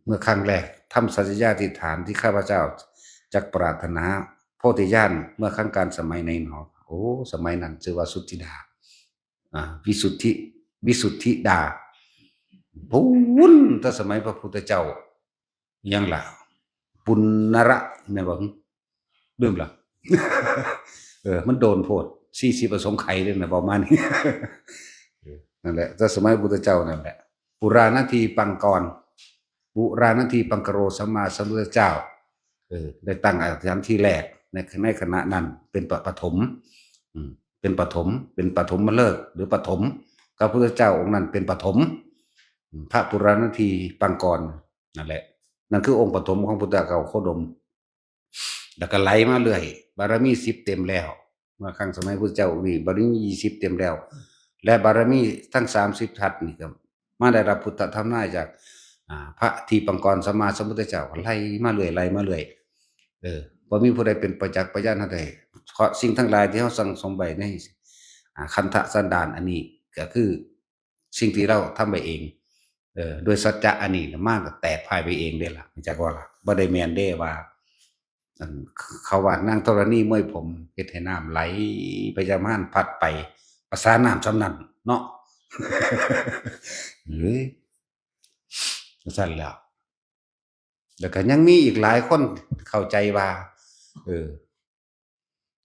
เมื่อครั้งแรกทำสัจจญาธิษฐานที่ข้าพเจ้าจักปรารถนาโพธิญาณเมื่อครั้งการสมัยในหนอสมัยนั้นชื่อว่าสุทธิดาวิสุทธิดา พูนถ้าสมัยพระพุทธเจ้ายังล่ะปุณณระแม่นบ่ลืมล่ะ มันโดนโพด40อสงไขยเลยนะประมาณนี้ นั่นแหละถ้าสมัยพุทธเจ้านั่นแหละปุราณทีปังกรปุราณทีปังกโรสัมมาสัมพุทธเจ้าได้ตั้งอธิษฐานที่แรกในขณะนั้นเป็นปฐมเป็นปฐมมาเลิกหรือปฐมพระพุทธเจ้าองค์นั้นเป็นปฐมพระปุราณทีปังกรนั่นแหละนั่นคือองค์ปฐมของพุทธเจ้าโคดมแล้วก็ไหลมาเรื่อยบารมี10เต็มแล้วเมื่อครั้งสมัยพุทธเจ้านี่บารมี20เต็มแล้วและบารมีทั้ง30ทัศนี่ก็มาได้รับพุทธธรรมนายจากพระทีปังกรสัมมาสัมพุทธเจ้าไล่มาเรื่อยบ่มีผู้ใดเป็นประจักษ์พยานใดเพราะสิ่งทั้งหลายที่เฮาสั่งสมไว้ในคันธสันดานอันนี้ก็คือสิ่งที่เราทำไปเองโดยสัจจะอันนี้มากก็แตกพ่ายไปเองเด้ล่ะจักว่าล่ะบ่ได้แม่นเด้ว่าเขาว่านางธรณีมวยผมเฮ็ดให้น้ำไหลไปยามานพัดไปภาษาน้ำซำนั้นเนาะ เฮ้ยซั่นแล้วแล้วก็ยังมีอีกหลายคนเข้าใจว่า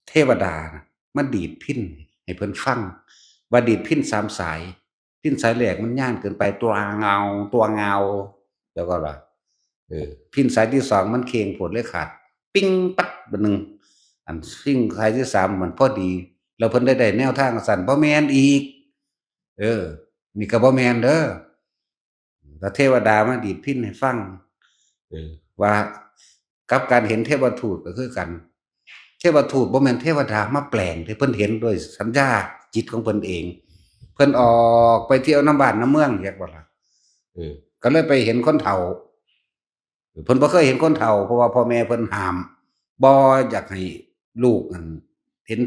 เทวดานะมันดีดพิณให้เพิ่นฟังว่าดีดพิณ3สายพิณสายแรกมันย่านเกินไปตัวเงาแล้วก็ว่าพิณสายที่2มันเค็งโพดเลยขาดปิ้งปัดบัดนึงอันพิณสายที่3มันพอดีแล้วเพิ่นได้แนวทางสั่นบ่แม่นอีกนี่ก็บ่แม่นเด้อถ้าเทวดามาดีดพิณให้ฟังว่ากับการเห็นเทวทูตก็คือกันเทวทูตบ่แม่นเทวดามาแปลงที่เพิ่นเห็นด้วยสัญญาจิตของเพิ่นเองเพิ่นออกไปเที่ยวน้ำบ้านน้ำเมืองเรียกว่าล่ะก็เลยไปเห็นคนเฒ่าเพิ่นบ่เคยเห็นคนเฒ่าเพราะว่าพ่อแม่เพิ่นห้ามบ่อยากให้ลูกนั่นเห็น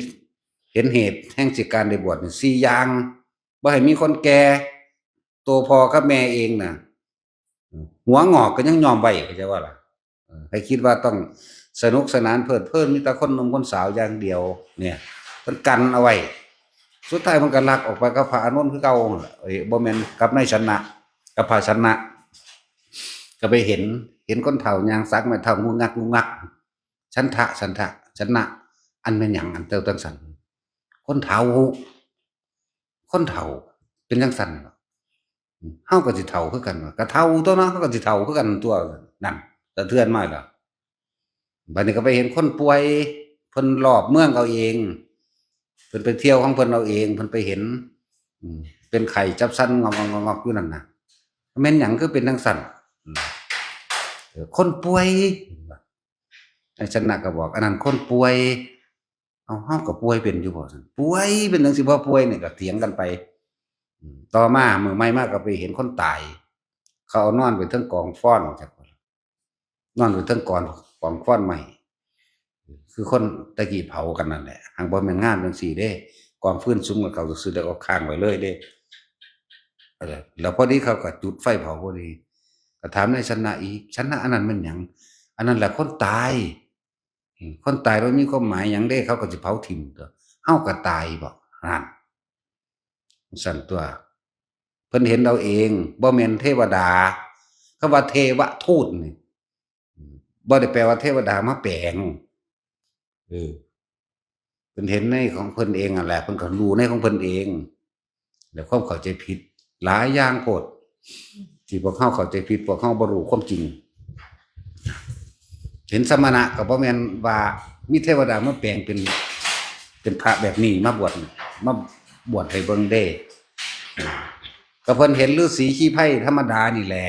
เหตุแห่งสิการได้บวชนี่4อย่างบ่ให้มีคนแก่ตัวพ่อกับแม่เองน่ะหัวงอกก็ยังยอมไว้เข้าใจว่าล่ะให้คิดว่าต้องสนุกสนานเพลิดเพลินมีแต่คนหนุ่มคนสาวอย่างเดียวเนี่ยเพิ่นกันเอาไว้สุดท้ายมันก็ลักออกไปกับพระอานนท์คือเก่าบ่แม่นกับนายชนะกับพระชนะก็ไปเห็นคนเฒ่ายางซักไม้เฒ่างูงักฉันทะชนะอันเป็นหยังอันเจ้าจังซั่นคนเฒ่าเป็นจังซั่นเฮาก็สิเฒ่าคือกันก็เฒ่าตัวเนาะเฮาก็สิเฒ่าคือกันตัวนั่นสะเทือนมาแล้วบัดนี้ก็ไปเห็นคนป่วยเพิ่นรอบเมืองเอาเองเพิ่นไปเที่ยวของเพิ่นเอาเองเพิ่นไปเห็นเป็นไข้จับสั่นงอกๆๆอยู่นั่นน่ะแม่นหยังคือเป็นจังซั่นคนป่วยไอ้ชนะก็บอกอันนั้นคนป่วยเอ้าเฮาก็ป่วยเป็นอยู่บ่ซั่นป่วยเป็นจังสิบ่ป่วยนี่ก็เถียงกันไปต่อมามื้อใหม่มาก็ไปเห็นคนตายเขาเอานอนไว้เทิงกองฟ้อนจักนอนอยู่เทิงกองฟ้อนใหม่คือคนตะกี้เผากันนั่นแหละหังบ่แม่นงานจังซี่เด้กองฟืนสุมกับเขาซื่อๆแล้วเอาค้างไว้เลยเด้แล้วพอดีเขาก็จุดไฟเผาพอดีก็ถามนายชนะอีกชนะอันนั้นมันหยังอันนั้นแหละคนตายคนตายบ่มีความหมายหยังเด้เขาก็สิเผาทิ่มตัวเฮาก็ตายบ่นั่นซั่นตัวเพิ่นเห็นเอาเองบ่แม่นเทวดาคำว่าเทวทูตนี่บ่ได้แปลว่าเทวดามาแปลงเพิ่นเห็นในของเพิ่นเองนั่นแหละเพิ่นก็รู้ในของเพิ่นเองแล้วความเข้าใจผิดหลายอย่างโพดที่พวกเฮาเข้าใจผิดพวกเฮาบ่รู้ความจริงเห็นสมณะก็บ่แม่นว่ามีเทวดามาแปลงเป็นพระแบบนี้มาบวชให้เบิ่งเด้ก็เพิ่นเห็นฤาษีขี้ไผ่ธรรมดานี่แหละ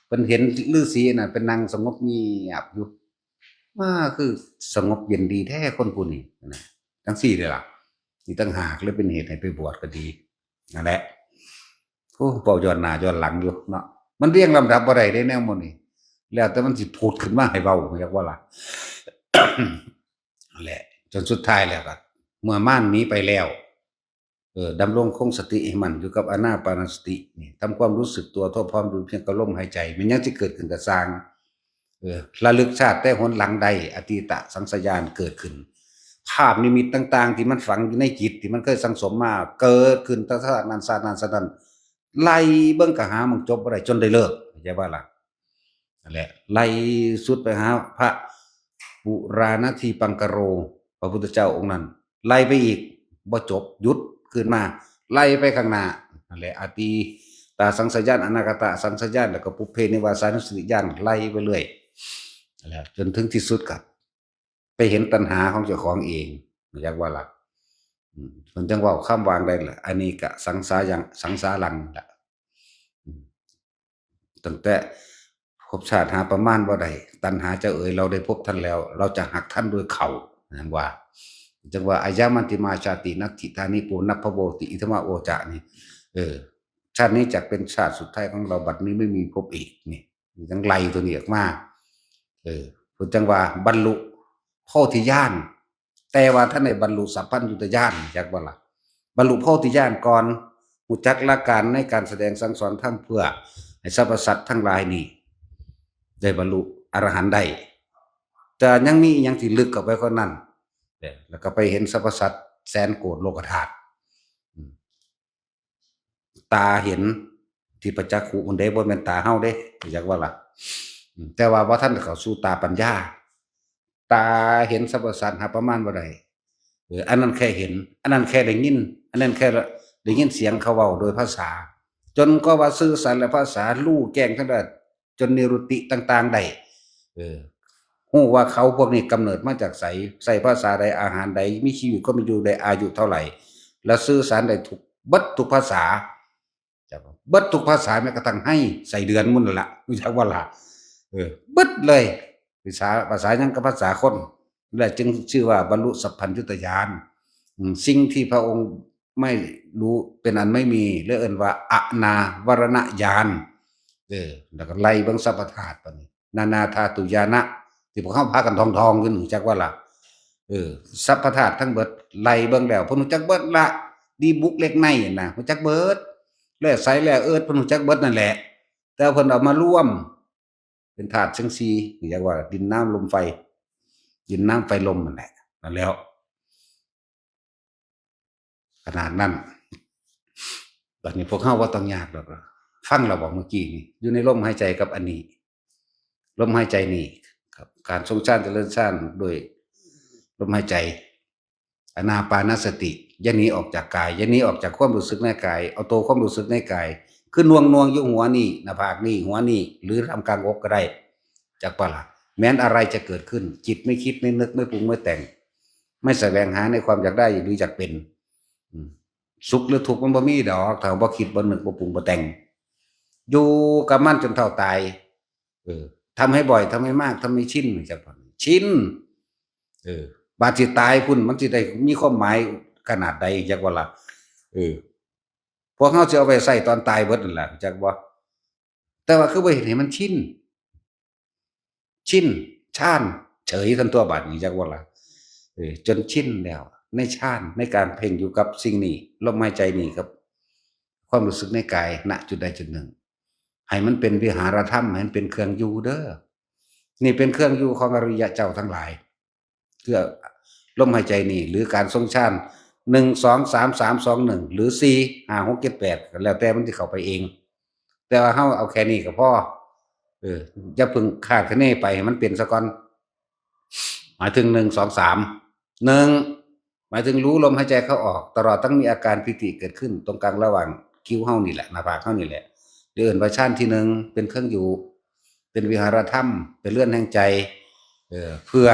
เพิ่นเห็นฤาษีน่ะเป็นนางสงบเงียบอยู่คือสงบเย็นดีแท้คนผู้นี้นะจังซี่เด้อล่ะนี่ต่างหากเลยเป็นเหตุให้ไปบวชก็ดีนั่นแหละโอ้เว้าย้อนหน้าย้อนหลังอยู่เนาะมันเรียงลำดับบ่ได้เด้แนวหมู่นี้แล้วแต่มันสิพูดขึ้นมาให้เว้าเรียกว่าล่ะ นั่นแหละจนสุดท้ายแล้วก็เมื่อม่านนี้ไปแล้วดำรงคงสติให้มั่นอยู่กับอานาปานสตินี่ทำความรู้สึกตัวทั่วพร้อมอยู่เพียงกับลมหายใจมันยังสิเกิดขึ้นก็สร้างระลึกชาติแต่หนหลังใดอดีตสังสยานเกิดขึ้นภาพนิมิตต่างๆที่มันฝังอยู่ในจิตที่มันเคยสังสมมาเกิดขึ้นตั้งแต่นั้นชาตินั้น ไล่เบิ่งก็หาหม้องจบบ่ได้จนได้เลิกเข้าใจบ่ล่ะนั่นแหละไล่สุดไปหาพระปุราณทีปังกโรพระพุทธเจ้าองค์นั้นไล่ไปอีกบ่จบหยุดขึ้นมาไล่ไปข้างหน้านั่นแหละอติตาสังสญาณอนาคตสังสญาณแล้วก็ปุพเพนิวาสานุสติญาณไล่ไปเรื่อยนั่นแหละจนถึงที่สุดก็ไปเห็นตัณหาของเจ้าของเองอยากว่าล่ะเพิ่นจังเว้าคำวางได้ล่ะอันนี้ก็สังสายังสังสารังล่ะตั้งแต่ภพชาติหาประมาณบ่ได้ตัณหาเจ้าเอ๋ยเราได้พบท่านแล้วเราจะหักท่านด้วยเข่านั่นว่าจังว่าอายามันติมาชาตินัตถิธานิปูนัพพโวติอิทมะโอจะนี่ชาตินี้จะเป็นชาติสุดท้ายของเราบัดนี้ไม่มีพบอีกนี่จังไล่ตัวนี้ออกมาเพิ่นจังว่าบรรลุโพธิญาณแต่ว่าท่านได้บรรลุสัพพัญญุตญาณจักบ่ล่ะบรรลุโพธิญาณก่อนรู้จักหลักการในการแสดงสั่งสอนธรรมเพื่อให้สรรพสัตว์ทั้งหลายนี่ได้บรรลุอรหันต์ได้แต่ยังมีอีหยังที่ลึกเข้าไปกว่านั้นแล้วก็ไปเห็นสรรพสัตว์แสนโกฏโลกธาตุตาเห็นที่ประจักษ์ขุมันได้บ่แม่นตาเฮาเด้อยากว่าล่ะแต่ว่าบ่ทันเข้าสู่ตาปัญญาตาเห็นสรรพสัตว์หาประมาณบ่ได้อันนั้นแค่เห็นอันนั้นแค่ได้ยินอันนั้นแค่ได้ยินเสียงเขาเว้าโดยภาษาจนก็ว่าสื่อสารและภาษารู้แจ้งทั้งนั้นจนนิรุตติต่างๆได้ฮู้ว่าเขาพวกนี้กำเนิดมาจากไสใช้ภาษาใดอาหารใดมีชีวิตก็มีอยู่ได้อายุเท่าไหร่แล้วสื่อสารได้ทุกเบิดทุกภาษาเบิดทุกภาษาแม้กระทั่งให้ใส่เดือนมุ่นล่ะรู้จักว่าล่ะเบิดเลยภาษาหยังก็ภาษาคนและจึงชื่อว่าบรรลุสัพพัญญุตญาณสิ่งที่พระองค์ไม่รู้เป็นอันไม่มีเรียกว่าอนาวรณญาณแล้วก็ไล่เบิ่งสัพพธาตุปานนี้นานาธาตุญาณะที่พวกเฮาพากันท่องๆขึ้นจักว่าล่ะสัพพธาตุทั้งเบิดไล่เบิ่งแล้วเพิ่นรู้จักเบิดละดีบุกเล็กในน่ะรู้จักเบิดแร่ไสแร่เอิ้นเพิ่นรู้จักเบิดนั่นแหละแต่เพิ่นเอามารวมเป็นธาตุจังซี่เรียกว่าดินน้ำลมไฟดินน้ำไฟลมนั่นแหละนั่นแล้วขนาดนั้นบัดนี้พวกเฮาบ่ต้องยากดอกฟังแล้วบ่เมื่อกี้นี่อยู่ในลมหายใจกับอันนี้ลมหายใจนี่ครับการทรงฌานเจริญฌานโดยลมหายใจอานาปานสติอย่าหนีออกจากกายอย่าหนีออกจากความรู้สึกในกายเอาตัวความรู้สึกในกายคือน่วงๆอยู่หัวนี่หน้าผากนี่หัวนี่หรือทำกลางอกก็ได้จักบ่ล่ะแม้นอะไรจะเกิดขึ้นจิตไม่คิดไม่นึกไม่ปรุงไม่แต่งไม่แสวงหาในความอยากได้หรืออยากเป็นสุขหรือทุกข์มันบ่มีดอกถ้าบ่คิดบ่นึกบ่ปรุงบ่แต่งอยู่กับมันจนเท่าตายทำให้บ่อยทำให้มากทำให้ชินจักบ่ชินบาดสิตายพุ่นมันสิได้มีความหมายขนาดใดจักว่าล่ะพวกเฮาสิเอาไปใช้ตอนตายเบิดนั่นล่ะจักบ่แต่ว่าคือบ่เฮ็ดให้มันชินชาญเฉยทันตัวบาดนี้จักว่าล่ะจนชินแล้วในฌานในการเพ่งอยู่กับสิ่งนี้ลมหายใจนี่ครับความรู้สึกในกายณจุดใดจุดหนึ่งให้มันเป็นวิหารธรรมให้มันเป็นเครื่องอยู่เด้อนี่เป็นเครื่องอยู่ของอริยะเจ้าทั้งหลายเพื่อลมหายใจนี่หรือการทรงฌาน1 2 3 3 2 1หรือ4 5 6 7 8ก็แล้วแต่มันสิเข้าไปเองแต่ว่าเฮาเอาแค่นี้ก็พออย่าเพิ่งคาดคะเนไปให้มันเป็นซะก่อนหมายถึง1 2 3 1หมายถึงรู้ลมหายใจเข้าออกตลอดทั้งมีอาการปิติเกิดขึ้นตรงกลางระหว่างคิ้วเฮานี่แหละหน้าผากเฮานี่แหละเดินไปชั้นที่1เป็นเครื่องอยู่เป็นวิหารธรรมเป็นเรือนแห่งใจเพื่อ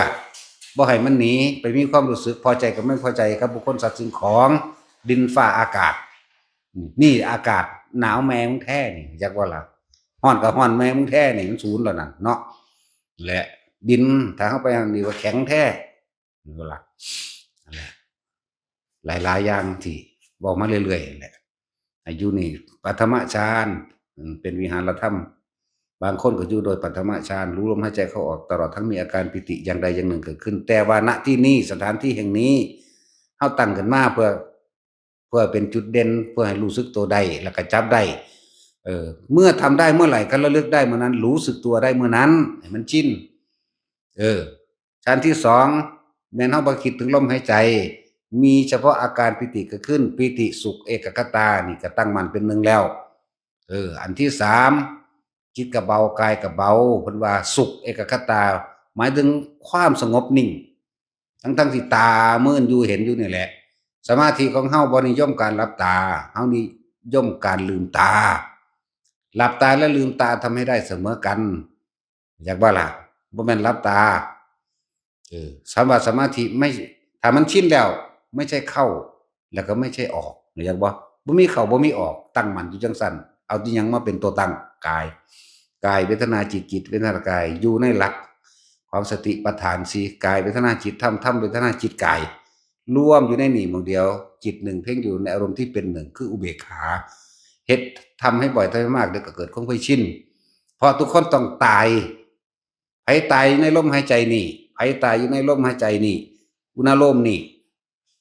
บ่ให้มันหนีไปมีความรู้สึกพอใจกับไม่พอใจกับบุคคลสัตว์สิ่งของดินฟ้าอากาศนี่อากาศหนาวแม่มึงแท้นี่จักว่าล่ะร้อนก็ร้อนแม่มึงแท้นี่มันศูนย์แล้วนั่นเนาะและดินถ้าเข้าไปนี่ว่าแข็งแท้นี่ว่าล่ะนั่นแหละหลายๆอย่างที่บอกมาเรื่อยๆแหละอายุนี่ปฐมฌานเป็นวิหารธรรมบางคนก็อยู่โดยปฐมฌานรู้ลมหายใจเข้าออกตลอดทั้งมีอาการปิติอย่างใดอย่างหนึ่งเกิดขึ้นแต่ว่าณที่นี้สถานที่แห่งนี้เฮาตั้งขึ้นมาเพื่อเป็นจุดเด่นเพื่อให้รู้สึกตัวได้แล้วก็จับได้เมื่อทำได้เมื่อไหร่ก็ระลึกได้เมื่อนั้นรู้สึกตัวได้เมื่อนั้นให้มันชินชั้นที่2แม้นเฮาบ่คิดถึงลมหายใจมีเฉพาะอาการปิติเกิดขึ้นปิติสุขเอกคตานี่ก็ตั้งมั่นเป็นหนึ่งแล้ว อันที่สามจิตกระเบากายกระเบาเพิ่นว่าสุขเอกคตาหมายถึงความสงบนิ่งทั้งที่ตามื่นอยู่เห็นอยู่นี่แหละสมาธิของเฮาบ่นิยมการหลับตาเฮานิยมการลืมตาหลับตาและลืมตาทำให้ได้เสมอกันอยากว่าล่ะบ่แม่นหลับตาสมาธิไม่ถ้ามันชินแล้วไม่ใช่เข้าแล้วก็ไม่ใช่ออกอยากบ่มีเข้าบ่มีออกตั้งมั่นอยู่จังซั่นเอาที่หยังมาเป็นตัวตั้งกายเวทนาจิตเวทนากายอยู่ในหลักความสติปัฏฐานสี่กายเวทนาจิตธรรมเวทนาจิตกายรวมอยู่ในนี่หมู่เดียวจิตหนึ่งเพ่งอยู่ในอารมณ์ที่เป็นหนึ่งคืออุเบกขาเฮ็ดทำให้บ่อยทำให้มากเดี๋ยวก็เกิดคงเคยชินเพราะทุกคนต้องตายไผตายในลมหายใจนี่ไผตายอยู่ในลมหายใจนี่อุณาโลมนี่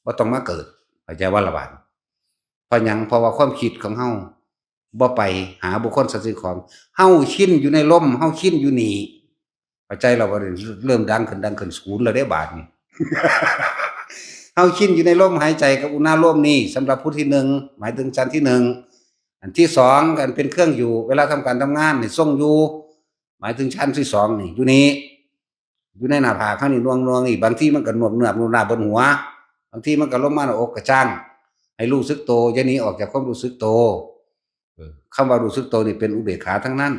บ่ต้องมาเกิดเข้าใจว่าละบาดเพราะหยังเพราะว่าความคิดของเฮาบ่ไปหาบุคคลสัตว์สิ่งของเฮาชินอยู่ในลมเฮาชินอยู่นี่เข้าใจเราบ่เริ่มดังขึ้นศูนย์แล้วได้บาดนี้ เฮาชินอยู่ในลมหายใจกับอุณาโลมนี่สำหรับผู้ที่หนึ่งหมายถึงชั้นที่หนึ่งอันที่สองกันเป็นเครื่องอยู่เวลาทำการทำงานนี่ทรงอยู่หมายถึงชั้นที่สองนี่อยู่นี้อยู่ในหน้าผากเขานี่นวงนี่บางทีมันก็หนวกเนือบหน้าบนหัวบางทีมันก็ลงมาหน้าอกกระจ้างให้รู้สึกโตอย่าหนีออกจากความรู้สึกโตคำว่ารู้สึกโตนี่เป็นอุเบกขาทั้งนั้น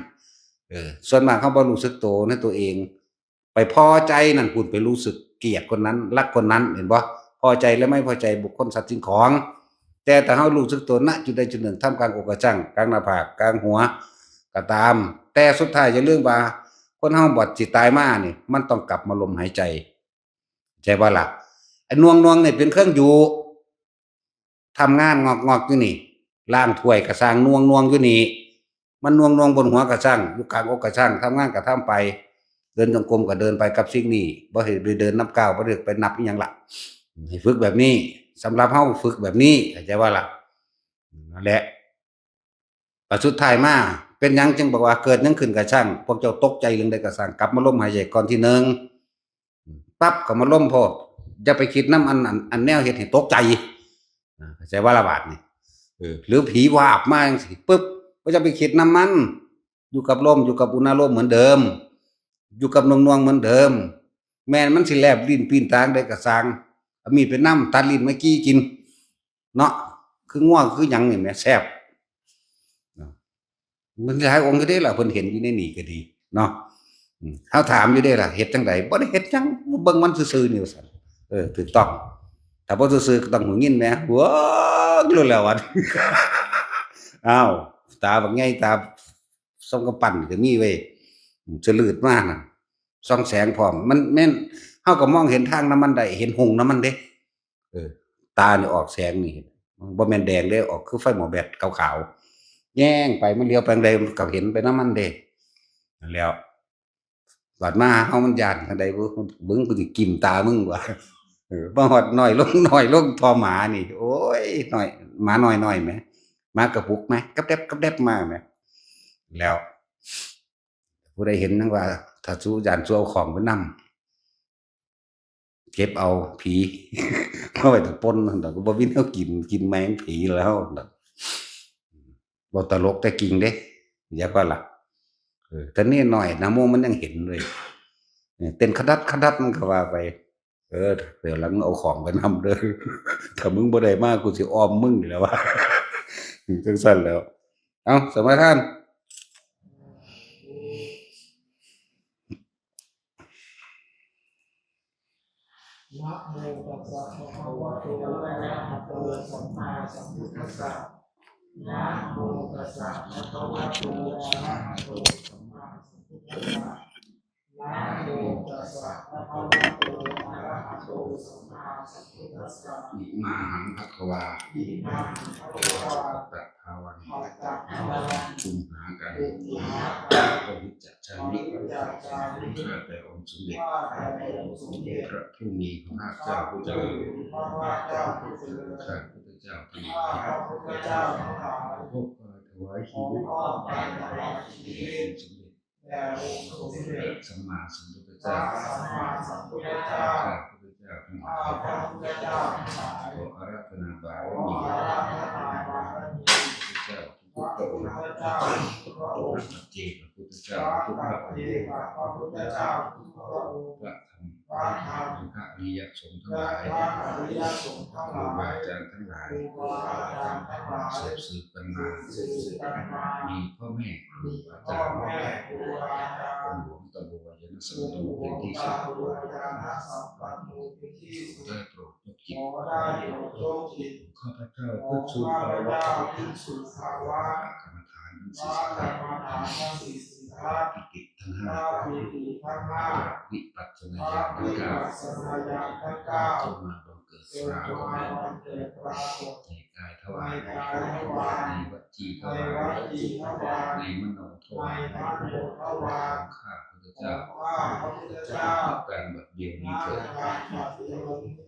ส่วนมากเขาบ่รู้สึกโตในตัวเองไปพอใจนั่นคุณไปรู้สึกเกลียดคนนั้นรักคนนั้นเห็นบ่พอใจและไม่พอใจบุคคลสัตว์สิ่งของแต่ถ้าเฮารู้สึกตัวณจุดใดจุดหนึ่งท่ามกลางอกกระจังกลางหน้าผากกลางหัวก็ตามแต่สุดท้ายอย่าลืมว่าคนเฮาบอดสิตายมานี่มันต้องกลับมาลมหายใจใช่บ่ล่ะไอ้นวงนี่เป็นเครื่องอยู่ทำงานงอกอยู่นี่ล้างถ้วยก็สร้างนวงอยู่นี่มันนวงบนหัวก็ช่างอยู่กลางอกก็ช่างทำงานก็ทำไปเดินจงกรมก็เดินไปกับสิ่งนี้บ่ให้ไปเดินนับก้าวบ่ได้ไปนับอีหยังล่ะให้ฝึกแบบนี้สำหรับเฮาฝึกแบบนี้เข้าใจว่าล่ะนั่นแหละสุดท้ายมาเป็นหยังจึงบอกว่าเกิดหยังขึ้นก็ช่างพวกเจ้าตกใจเรื่องใดก็ช่างกลับมาลมหายใจก่อนที่หนึ่งปั๊บก็มาลมพออย่าไปคิดนำอันแนวเฮ็ดให้ตกใจเข้าใจว่าละบาดนี่หรือผีวาบมาจังซี่ปึ๊บก็จะไปคิดนำมันอยู่กับลมอยู่กับอุณาโลมเหมือนเดิมอยู่กับนวงเหมือนเดิมแม้มันสิแลบลิ้นปีนตางได้ก็สร้างเอามีดไปนำตัดลิ้นมากี้กินเนาะคือง่วงคือหยังนี่แหมแซ่บมันหลายองค์อยู่เด้ล่ะเพิ่นเห็นอยู่ในนี่ก็ดีเนาะเฮาถามอยู่เด้ล่ะเฮ็ดจังไดบ่ได้เฮ็ดหยังเบิ่งมันซื่อๆนี่ว่าซั่นถูกต้องถ้าบ่ซื่อๆก็ต้องหูยินแหมว้าวรู้แล้วว่า อ้าวตาบักใหญ่ตาส่องกำปั้นก็มีเว้ยสลืดมากน่ะส่องแสงพร้อมมันแม่นเฮาก็มองเห็นทางน้ำมันได้เห็นหงส์น้ำมันเด้เออตานี่ออกแสงนี่บ่แม่นแดงเด้ออกคือไฟหม้อแบตขาวๆแย้งไปมันเลี้ยวไปทางใดมันก็เห็นไปน้ำมันเด้นั่นแล้วบัดมาเฮามันย้านจั่งใดบ่เบิ่งกูสิกิมตามึงว่ามาฮอดน้อยลงทอหมานี่โอ๊ยน้อยหมาน้อยๆแหมหมากระปุกแหมกับแดบมาแหมแล้วผู้ใดเห็นนังว่าถ้าสู้ย้านสู้เอาของไปนำเก็บเอาผีเอาไว้ท่าป่นนั่นดอกก็บ่มีแนวกินแมงผีแล้วดอกบ่ตลกแต่จริงเด้อย่าว่าล่ะแต่นี่น้อยนะโมมันยังเห็นเลยเต้นขดัดมันก็ว่าไปเดี๋ยวหลังเอาของไปนำเด้อถ้ามึงบ่ได้มากูสิอ้อมมึงนี่แหละว่าจังซั่นแหล้วเอ้าสมาทาน นะโมตัสสะภะคะวะโตอะระหะโตสัมมาสัมพุทธัสสะนะโมตัสสะภะคะวะโตอะระหะโตสัมมาสัมพุทธัสสะนะโมตัสสะภะคะวะโตอะระหะโตสัมมาสัมพุทธัสสะอิมาหังภควาอิมาหังภะคะวะตัตถาวันปัจจักขวังตุมหากันตุมหากังปวิจจาปมิริยัจจามิ ข้าแต่องค์สมเด็จข้าแต่องค์สมเด็จพระผู้มีพระภาคข้าเจ้าผู้เจริญ พระพุทธเจ้าผู้เจริญ ข้าพุทธเจ้าทั้งห ข้า ลาย พระพุทธเจ้าทั้งหลาย พวกถวาย ข ชี อ วิต มอบกายถวายชีวิต สมเด็จ แด่องค์สมเด็จ สัมมาสัมพุทธ พระ เจ้า สัมมาสัมพุทธเจ้า ข้าพุทธเจ้าทั้งหลา ข้าย พระพุทธเจ้าทั้งหลาย ขออาราธนาบาร ขอ มี อาราธนาบารมี พระเจ้า พ ทุกพระองค์ ระเจ้า จ้าทุกพระองค์ ปัจเจกพระพุทธเจ้า พระ ทุก ปั พ จ ระอง เจ ค์ กพระพุทธเจ้าทุกพระองค์ พระธรรม พระธรรม พระอริยสงฆ์ทั้งห และ ลาย พระอริยสงฆ์ทั้ง ค ห รู ลา บาย อาจารย์ทั้งหลาย ครูบาอาจารย์ทั้งหลาย สืบกันมา สืบกันมา มีพ่อแม่ครูอา พ่อ จารย์ แม่ครูบาอาจาร อง ย์ ค์หลวงตะบัวยนสั หล ม วง โน ปู่ เป็นที่ ตา สุด บัวยาณสัมปันโนเป็นที่สุด ได้โปรดยกจิ ข ต อได้โปรดยกจิต ข้าพเจ้า ขอ ขึ้นสู่ ข้าพ ภาวะ เจ้าขึ้นสู่ภาวะ กรรมฐานทั้ง พ สี่ ระ สิบ กรรมฐานทั้งสี่สิบ พ พ ระ ระ ปิติทั้ง พ ห้า ระปีติทั้งห้า วิปัสสนา พระ ญาณทั้ วิ งเก้า ปัสสนาญาณทั้งเก้า จงมาบังเกิด จ ป ง รากฏ มาบังเกิดปรากฏ ในกายท ใน วาร กายทวาร ในวจีท ใน วาร วจีทวาร ในมโนท ใน วาร มโนทวาร ข้าพระพุทธ ขอ เจ้า ข้าพระพุทธเจ้า การบัดเดียวนี้ ณ เถิด การบัดเดียวนี้